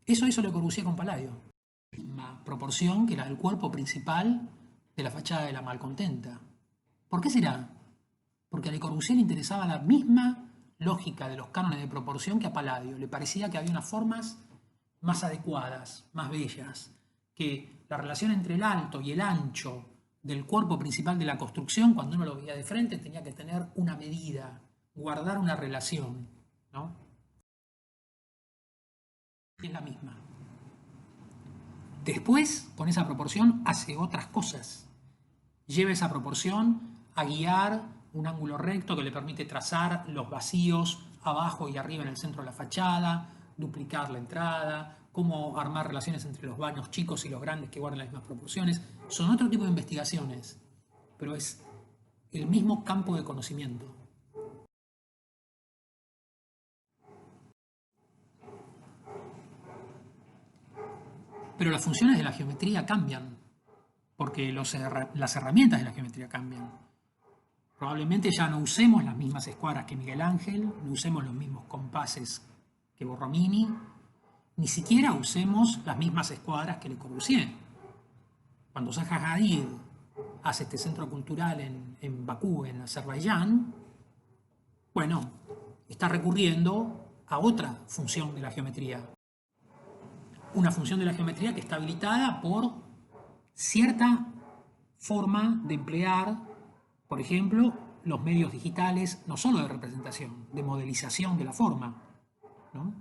Eso hizo Le Corbusier con Palladio. Una proporción que era el cuerpo principal de la fachada de la Malcontenta. ¿Por qué será? Porque a Le Corbusier le interesaba la misma lógica de los cánones de proporción que a Palladio. Le parecía que había unas formas más adecuadas, más bellas, que la relación entre el alto y el ancho del cuerpo principal de la construcción, cuando uno lo veía de frente, tenía que tener una medida, guardar una relación, ¿no? Es la misma. Después, con esa proporción, hace otras cosas. Lleva esa proporción a guiar un ángulo recto que le permite trazar los vacíos abajo y arriba en el centro de la fachada, duplicar la entrada, cómo armar relaciones entre los baños chicos y los grandes que guardan las mismas proporciones. Son otro tipo de investigaciones, pero es el mismo campo de conocimiento. Pero las funciones de la geometría cambian, porque las herramientas de la geometría cambian. Probablemente ya no usemos las mismas escuadras que Miguel Ángel, no usemos los mismos compases que Borromini, ni siquiera usemos las mismas escuadras que Le Corbusier. Cuando Zaha Hadid hace este centro cultural en Bakú, en Azerbaiyán, bueno, está recurriendo a otra función de la geometría. Una función de la geometría que está habilitada por cierta forma de emplear, por ejemplo, los medios digitales, no solo de representación, de modelización de la forma, ¿no?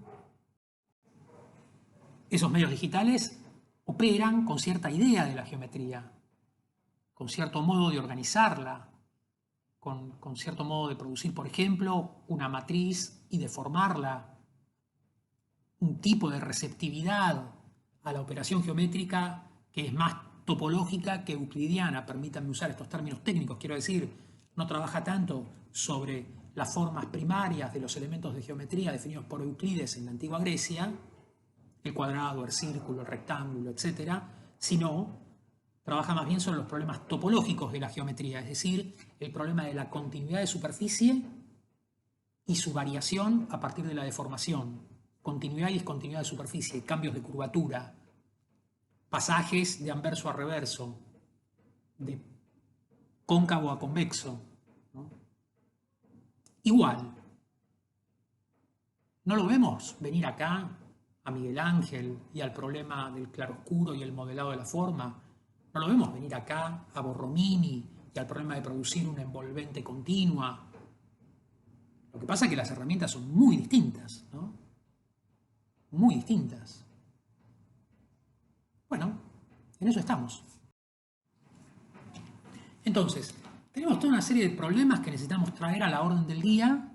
Esos medios digitales operan con cierta idea de la geometría, con cierto modo de organizarla, con cierto modo de producir, por ejemplo, una matriz y deformarla, un tipo de receptividad a la operación geométrica que es más topológica que euclidiana. Permítanme usar estos términos técnicos, quiero decir, no trabaja tanto sobre las formas primarias de los elementos de geometría definidos por Euclides en la antigua Grecia, el cuadrado, el círculo, el rectángulo, etc., sino trabaja más bien sobre los problemas topológicos de la geometría, es decir, el problema de la continuidad de superficie y su variación a partir de la deformación, continuidad y discontinuidad de superficie, cambios de curvatura, pasajes de anverso a reverso, de cóncavo a convexo, ¿no? Igual, no lo vemos venir acá a Miguel Ángel y al problema del claroscuro y el modelado de la forma. No lo vemos venir acá a Borromini y al problema de producir una envolvente continua. Lo que pasa es que las herramientas son muy distintas, ¿no? Muy distintas. Bueno, en eso estamos. Entonces, tenemos toda una serie de problemas que necesitamos traer a la orden del día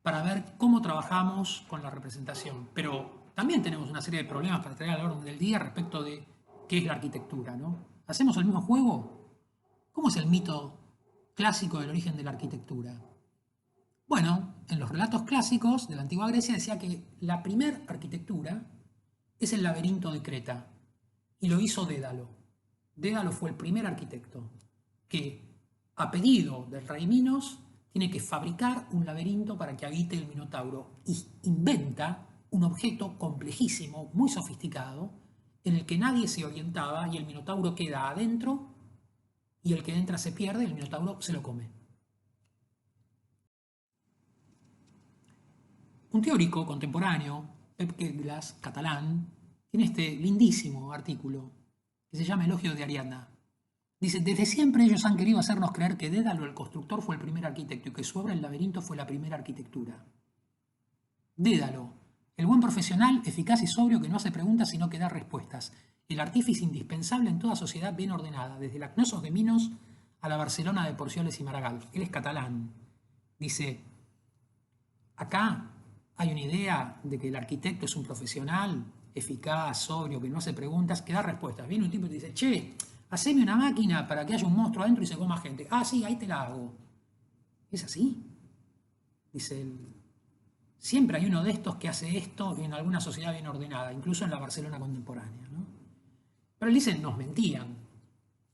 para ver cómo trabajamos con la representación. Pero también tenemos una serie de problemas para traer a la orden del día respecto de qué es la arquitectura, ¿no? ¿Hacemos el mismo juego? ¿Cómo es el mito clásico del origen de la arquitectura? Bueno, en los relatos clásicos de la antigua Grecia decía que la primera arquitectura es el laberinto de Creta, y lo hizo Dédalo. Dédalo fue el primer arquitecto que, a pedido del rey Minos, tiene que fabricar un laberinto para que habite el Minotauro y inventa un objeto complejísimo, muy sofisticado, en el que nadie se orientaba y el Minotauro queda adentro y el que entra se pierde y el Minotauro se lo come. Un teórico contemporáneo, Pep Ketglas, catalán, tiene este lindísimo artículo que se llama Elogio de Ariadna. Dice, desde siempre ellos han querido hacernos creer que Dédalo el constructor fue el primer arquitecto y que su obra El laberinto fue la primera arquitectura. Dédalo, el buen profesional, eficaz y sobrio que no hace preguntas sino que da respuestas. El artífice indispensable en toda sociedad bien ordenada, desde la Cnosos de Minos a la Barcelona de Porcioles y Maragall. Él es catalán. Dice, acá hay una idea de que el arquitecto es un profesional eficaz, sobrio, que no hace preguntas, que da respuestas. Viene un tipo y te dice, che, haceme una máquina para que haya un monstruo adentro y se coma gente. Ah, sí, ahí te la hago. ¿Es así? Dice él. Siempre hay uno de estos que hace esto en alguna sociedad bien ordenada, incluso en la Barcelona contemporánea, ¿no? Pero él dice, nos mentían.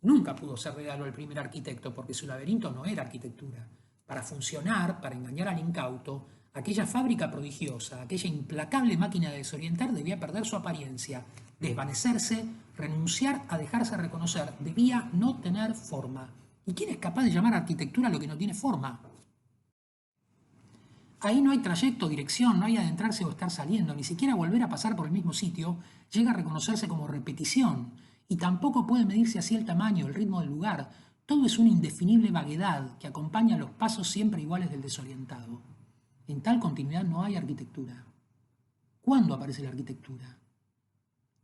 Nunca pudo ser Dédalo el primer arquitecto porque su laberinto no era arquitectura. Para funcionar, para engañar al incauto, aquella fábrica prodigiosa, aquella implacable máquina de desorientar debía perder su apariencia, desvanecerse, renunciar a dejarse reconocer, debía no tener forma. ¿Y quién es capaz de llamar arquitectura lo que no tiene forma? Ahí no hay trayecto, dirección, no hay adentrarse o estar saliendo, ni siquiera volver a pasar por el mismo sitio llega a reconocerse como repetición, y tampoco puede medirse así el tamaño, el ritmo del lugar. Todo es una indefinible vaguedad que acompaña los pasos siempre iguales del desorientado. En tal continuidad no hay arquitectura. ¿Cuándo aparece la arquitectura?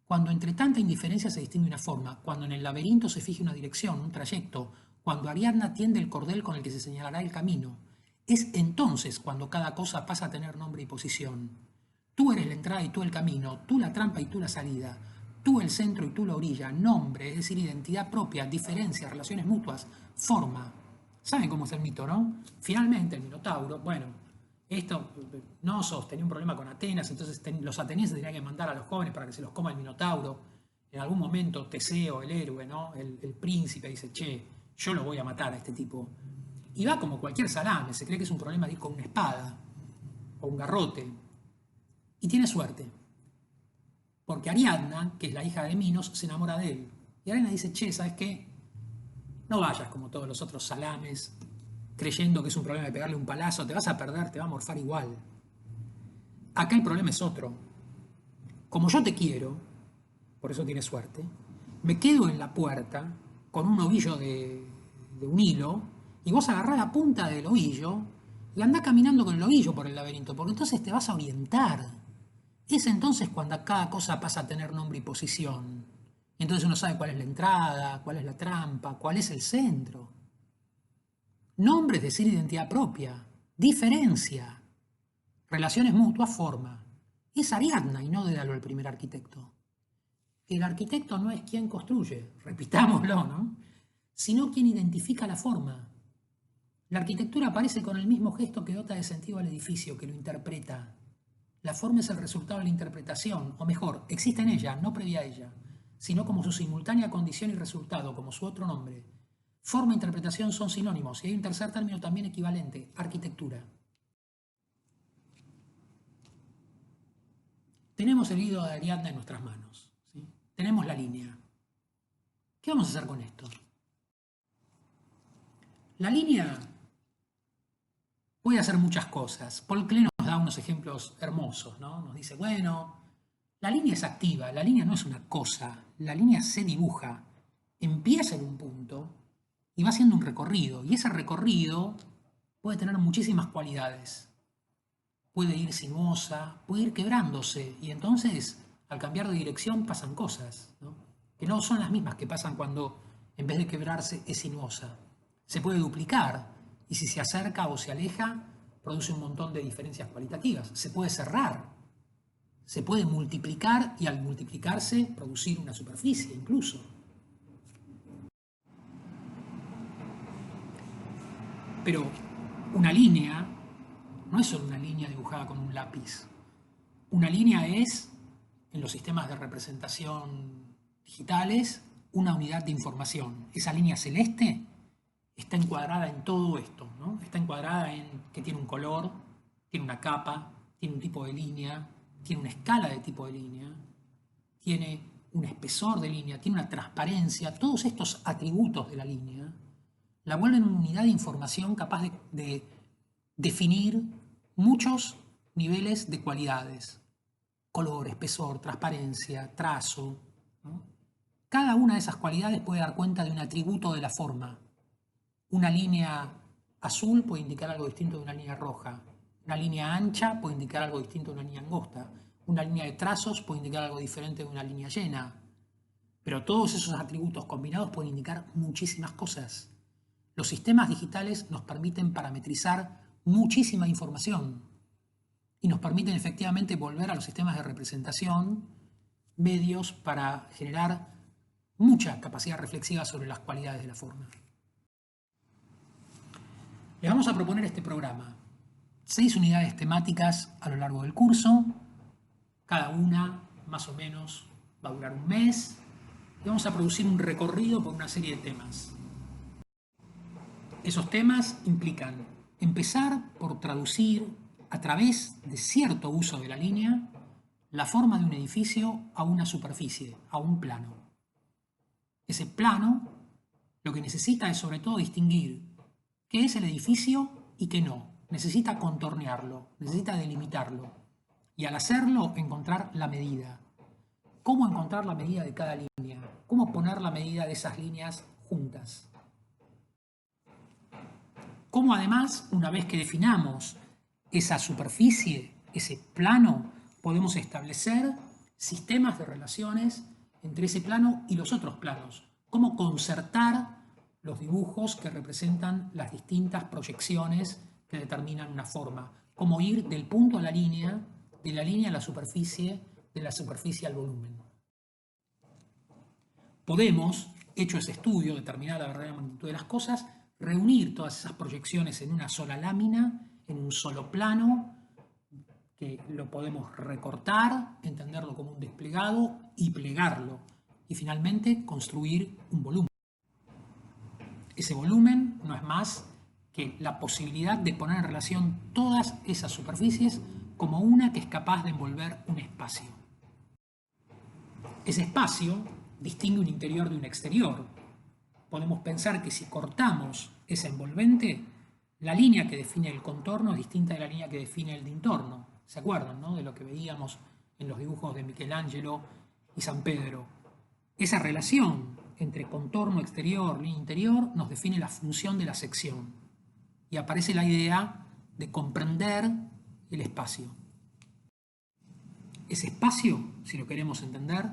Cuando entre tanta indiferencia se distingue una forma, cuando en el laberinto se fije una dirección, un trayecto, cuando Ariadna tiende el cordel con el que se señalará el camino, es entonces cuando cada cosa pasa a tener nombre y posición. Tú eres la entrada y tú el camino, tú la trampa y tú la salida, tú el centro y tú la orilla, nombre, es decir, identidad propia, diferencia, relaciones mutuas, forma. ¿Saben cómo es el mito, no? Finalmente el Minotauro, bueno, esto, Nosos tenía un problema con Atenas, entonces los atenienses tenían que mandar a los jóvenes para que se los coma el Minotauro. En algún momento Teseo, el héroe, ¿no? el príncipe, dice, che, yo lo voy a matar a este tipo. Y va como cualquier salame, se cree que es un problema de ir con una espada o un garrote. Y tiene suerte, porque Ariadna, que es la hija de Minos, se enamora de él. Y Ariadna dice, che, ¿sabes qué? No vayas como todos los otros salames, creyendo que es un problema de pegarle un palazo, te vas a perder, te va a morfar igual. Acá el problema es otro. Como yo te quiero, por eso tienes suerte, me quedo en la puerta con un ovillo de un hilo y vos agarrás la punta del ovillo y andás caminando con el ovillo por el laberinto, porque entonces te vas a orientar. Es entonces cuando cada cosa pasa a tener nombre y posición. Entonces uno sabe cuál es la entrada, cuál es la trampa, cuál es el centro. Nombre es decir identidad propia, diferencia, relaciones mutuas, forma. Es Ariadna y no Dédalo el primer arquitecto. El arquitecto no es quien construye, repitámoslo, ¿no? Sino quien identifica la forma. La arquitectura aparece con el mismo gesto que dota de sentido al edificio, que lo interpreta. La forma es el resultado de la interpretación, o mejor, existe en ella, no previa a ella, sino como su simultánea condición y resultado, como su otro nombre. Forma e interpretación son sinónimos, y hay un tercer término también equivalente, arquitectura. Tenemos el hilo de Ariadna en nuestras manos, ¿sí? Tenemos la línea. ¿Qué vamos a hacer con esto? La línea puede hacer muchas cosas. Paul Klee nos da unos ejemplos hermosos, ¿no? Nos dice, bueno, la línea es activa, la línea no es una cosa, la línea se dibuja, empieza en un punto y va haciendo un recorrido, y ese recorrido puede tener muchísimas cualidades. Puede ir sinuosa, puede ir quebrándose, y entonces al cambiar de dirección pasan cosas, ¿no? Que no son las mismas que pasan cuando en vez de quebrarse es sinuosa. Se puede duplicar, y si se acerca o se aleja, produce un montón de diferencias cualitativas. Se puede cerrar, se puede multiplicar y al multiplicarse producir una superficie incluso. Pero una línea no es solo una línea dibujada con un lápiz. Una línea es, en los sistemas de representación digitales, una unidad de información. Esa línea celeste está encuadrada en todo esto, ¿no? Está encuadrada en que tiene un color, tiene una capa, tiene un tipo de línea, tiene una escala de tipo de línea, tiene un espesor de línea, tiene una transparencia. Todos estos atributos de la línea la vuelven una unidad de información capaz de definir muchos niveles de cualidades. Color, espesor, transparencia, trazo, ¿no? Cada una de esas cualidades puede dar cuenta de un atributo de la forma. Una línea azul puede indicar algo distinto de una línea roja. Una línea ancha puede indicar algo distinto de una línea angosta. Una línea de trazos puede indicar algo diferente de una línea llena. Pero todos esos atributos combinados pueden indicar muchísimas cosas. Los sistemas digitales nos permiten parametrizar muchísima información y nos permiten efectivamente volver a los sistemas de representación medios para generar mucha capacidad reflexiva sobre las cualidades de la forma. Les vamos a proponer este programa. 6 unidades temáticas a lo largo del curso. Cada una, más o menos, va a durar un mes. Y vamos a producir un recorrido por una serie de temas. Esos temas implican empezar por traducir a través de cierto uso de la línea la forma de un edificio a una superficie, a un plano. Ese plano lo que necesita es sobre todo distinguir qué es el edificio y qué no. necesita contornearlo, necesita delimitarlo. Y al hacerlo, encontrar la medida. ¿Cómo encontrar la medida de cada línea? ¿Cómo poner la medida de esas líneas juntas? ¿Cómo además, una vez que definamos esa superficie, ese plano, podemos establecer sistemas de relaciones entre ese plano y los otros planos? ¿Cómo concertar los dibujos que representan las distintas proyecciones que determinan una forma? ¿Cómo ir del punto a la línea, de la línea a la superficie, de la superficie al volumen? Podemos, hecho ese estudio, determinar la verdadera magnitud de las cosas, reunir todas esas proyecciones en una sola lámina, en un solo plano, que lo podemos recortar, entenderlo como un desplegado y plegarlo. Y finalmente construir un volumen. Ese volumen no es más que la posibilidad de poner en relación todas esas superficies como una que es capaz de envolver un espacio. Ese espacio distingue un interior de un exterior. Podemos pensar que si cortamos ese envolvente, la línea que define el contorno es distinta de la línea que define el entorno. ¿Se acuerdan, no?, de lo que veíamos en los dibujos de Michelangelo y San Pedro? Esa relación entre contorno exterior y línea interior nos define la función de la sección. Y aparece la idea de comprender el espacio. Ese espacio, si lo queremos entender,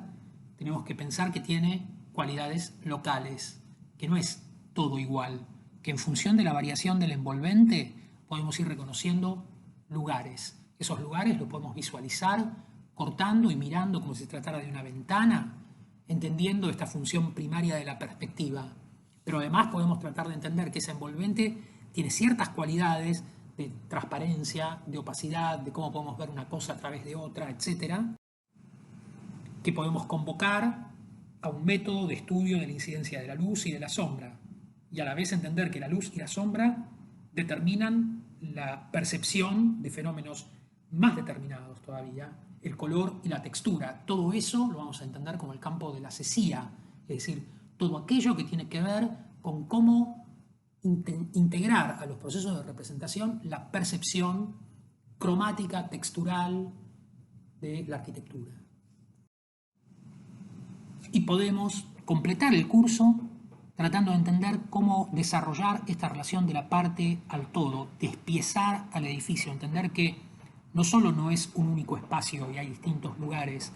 tenemos que pensar que tiene cualidades locales, que no es todo igual, que en función de la variación del envolvente podemos ir reconociendo lugares. Esos lugares los podemos visualizar cortando y mirando como si se tratara de una ventana, entendiendo esta función primaria de la perspectiva. Pero además podemos tratar de entender que ese envolvente tiene ciertas cualidades de transparencia, de opacidad, de cómo podemos ver una cosa a través de otra, etc., que podemos convocar a un método de estudio de la incidencia de la luz y de la sombra, y a la vez entender que la luz y la sombra determinan la percepción de fenómenos más determinados todavía, el color y la textura. Todo eso lo vamos a entender como el campo de la cesía, es decir, todo aquello que tiene que ver con cómo integrar a los procesos de representación la percepción cromática, textural de la arquitectura. Y podemos completar el curso tratando de entender cómo desarrollar esta relación de la parte al todo, despiezar al edificio, entender que no solo no es un único espacio y hay distintos lugares,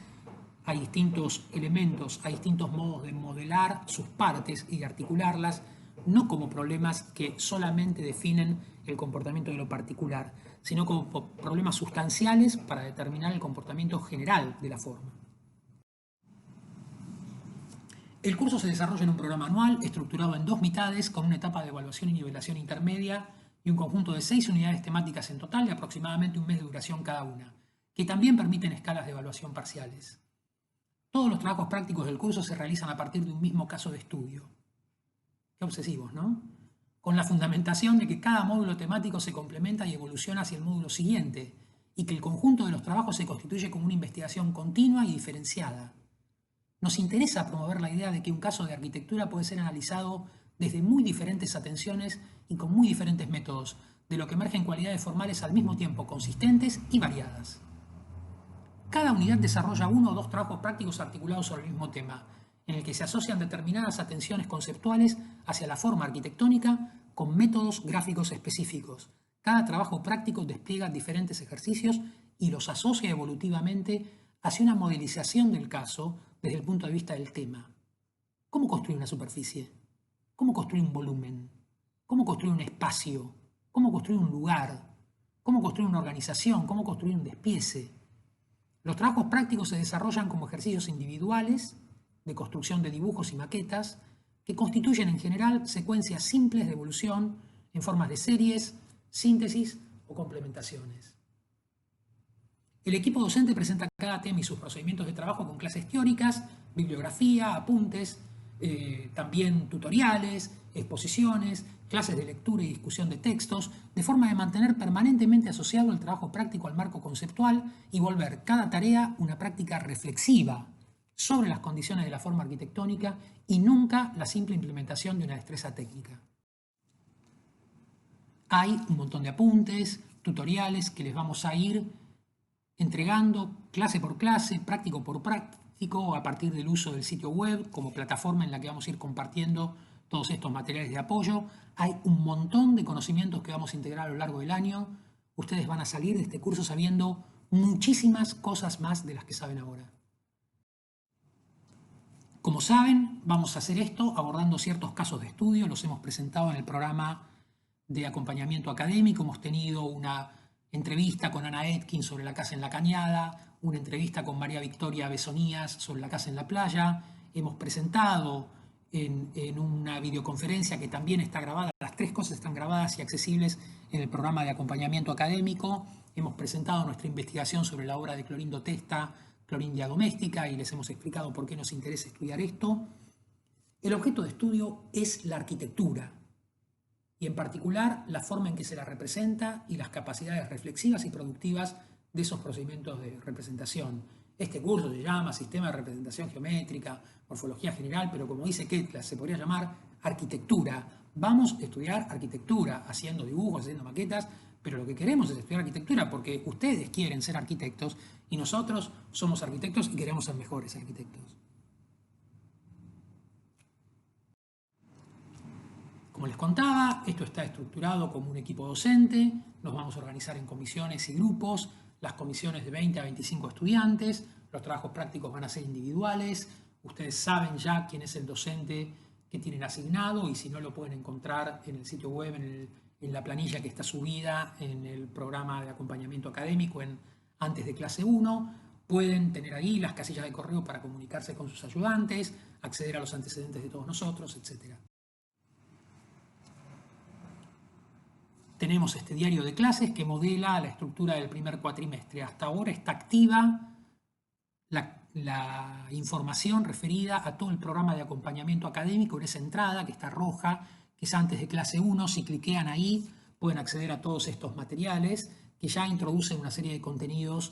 hay distintos elementos, hay distintos modos de modelar sus partes y de articularlas, no como problemas que solamente definen el comportamiento de lo particular, sino como problemas sustanciales para determinar el comportamiento general de la forma. El curso se desarrolla en un programa anual estructurado en 2 mitades con una etapa de evaluación y nivelación intermedia y un conjunto de 6 unidades temáticas en total de aproximadamente un mes de duración cada una, que también permiten escalas de evaluación parciales. Todos los trabajos prácticos del curso se realizan a partir de un mismo caso de estudio. Qué obsesivos, ¿no? Con la fundamentación de que cada módulo temático se complementa y evoluciona hacia el módulo siguiente, y que el conjunto de los trabajos se constituye como una investigación continua y diferenciada. Nos interesa promover la idea de que un caso de arquitectura puede ser analizado desde muy diferentes atenciones y con muy diferentes métodos, de lo que emergen cualidades formales al mismo tiempo consistentes y variadas. Cada unidad desarrolla 1 o 2 trabajos prácticos articulados sobre el mismo tema, en el que se asocian determinadas atenciones conceptuales hacia la forma arquitectónica con métodos gráficos específicos. Cada trabajo práctico despliega diferentes ejercicios y los asocia evolutivamente hacia una modelización del caso desde el punto de vista del tema. ¿Cómo construir una superficie? ¿Cómo construir un volumen? ¿Cómo construir un espacio? ¿Cómo construir un lugar? ¿Cómo construir una organización? ¿Cómo construir un despiece? Los trabajos prácticos se desarrollan como ejercicios individuales de construcción de dibujos y maquetas que constituyen en general secuencias simples de evolución en formas de series, síntesis o complementaciones. El equipo docente presenta cada tema y sus procedimientos de trabajo con clases teóricas, bibliografía, apuntes, también tutoriales, exposiciones, clases de lectura y discusión de textos, de forma de mantener permanentemente asociado el trabajo práctico al marco conceptual y volver cada tarea una práctica reflexiva sobre las condiciones de la forma arquitectónica y nunca la simple implementación de una destreza técnica. hay un montón de apuntes, tutoriales que les vamos a ir entregando clase por clase, práctico por práctico, a partir del uso del sitio web como plataforma en la que vamos a ir compartiendo todos estos materiales de apoyo. Hay un montón de conocimientos que vamos a integrar a lo largo del año. Ustedes van a salir de este curso sabiendo muchísimas cosas más de las que saben ahora. Como saben, vamos a hacer esto abordando ciertos casos de estudio. Los hemos presentado en el programa de acompañamiento académico. Hemos tenido una entrevista con Ana Etkin sobre la casa en la cañada, una entrevista con María Victoria Besonías sobre la casa en la playa. Hemos presentado en una videoconferencia que también está grabada, las tres cosas están grabadas y accesibles en el programa de acompañamiento académico. Hemos presentado nuestra investigación sobre la obra de Clorindo Testa, Clorindia Doméstica, y les hemos explicado por qué nos interesa estudiar esto. El objeto de estudio es la arquitectura, y en particular la forma en que se la representa y las capacidades reflexivas y productivas de esos procedimientos de representación. Este curso se llama Sistema de Representación Geométrica, Morfología General, pero como dice Ketlas, se podría llamar arquitectura. Vamos a estudiar arquitectura, haciendo dibujos, haciendo maquetas, pero lo que queremos es estudiar arquitectura porque ustedes quieren ser arquitectos y nosotros somos arquitectos y queremos ser mejores arquitectos. Como les contaba, esto está estructurado como un equipo docente. Nos vamos a organizar en comisiones y grupos. Las comisiones de 20 a 25 estudiantes. Los trabajos prácticos van a ser individuales. Ustedes saben ya quién es el docente que tienen asignado y si no lo pueden encontrar en el sitio web, en la planilla que está subida en el programa de acompañamiento académico antes de clase 1. Pueden tener ahí las casillas de correo para comunicarse con sus ayudantes, acceder a los antecedentes de todos nosotros, etc. Tenemos este diario de clases que modela la estructura del primer cuatrimestre. Hasta ahora está activa la información referida a todo el programa de acompañamiento académico en esa entrada que está roja, que es antes de clase 1. Si cliquean ahí pueden acceder a todos estos materiales que ya introducen una serie de contenidos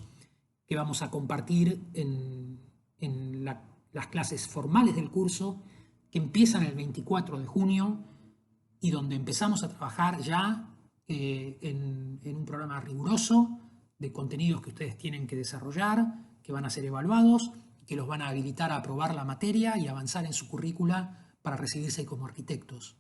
que vamos a compartir en las clases formales del curso, que empiezan el 24 de junio y donde empezamos a trabajar ya en un programa riguroso de contenidos que ustedes tienen que desarrollar, que van a ser evaluados, que los van a habilitar a aprobar la materia y avanzar en su currícula para recibirse como arquitectos.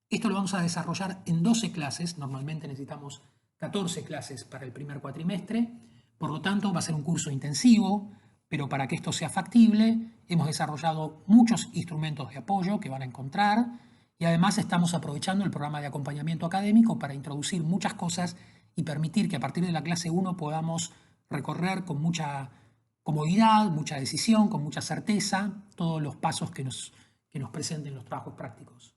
Esto lo vamos a desarrollar en 12 clases, normalmente necesitamos 14 clases para el primer cuatrimestre, por lo tanto va a ser un curso intensivo, pero para que esto sea factible hemos desarrollado muchos instrumentos de apoyo que van a encontrar y además estamos aprovechando el programa de acompañamiento académico para introducir muchas cosas y permitir que a partir de la clase 1 podamos recorrer con mucha comodidad, mucha decisión, con mucha certeza, todos los pasos que nos presenten los trabajos prácticos.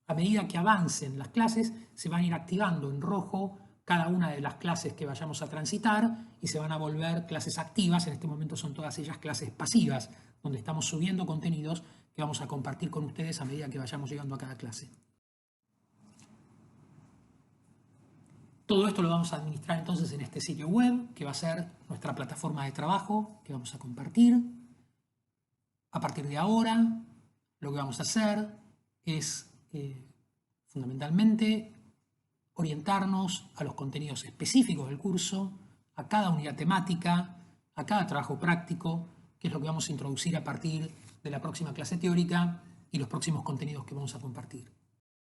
A medida que avancen las clases, se van a ir activando en rojo cada una de las clases que vayamos a transitar y se van a volver clases activas. En este momento son todas ellas clases pasivas, donde estamos subiendo contenidos que vamos a compartir con ustedes a medida que vayamos llegando a cada clase. Todo esto lo vamos a administrar entonces en este sitio web, que va a ser nuestra plataforma de trabajo que vamos a compartir. A partir de ahora, lo que vamos a hacer es fundamentalmente orientarnos a los contenidos específicos del curso, a cada unidad temática, a cada trabajo práctico, que es lo que vamos a introducir a partir de la próxima clase teórica y los próximos contenidos que vamos a compartir.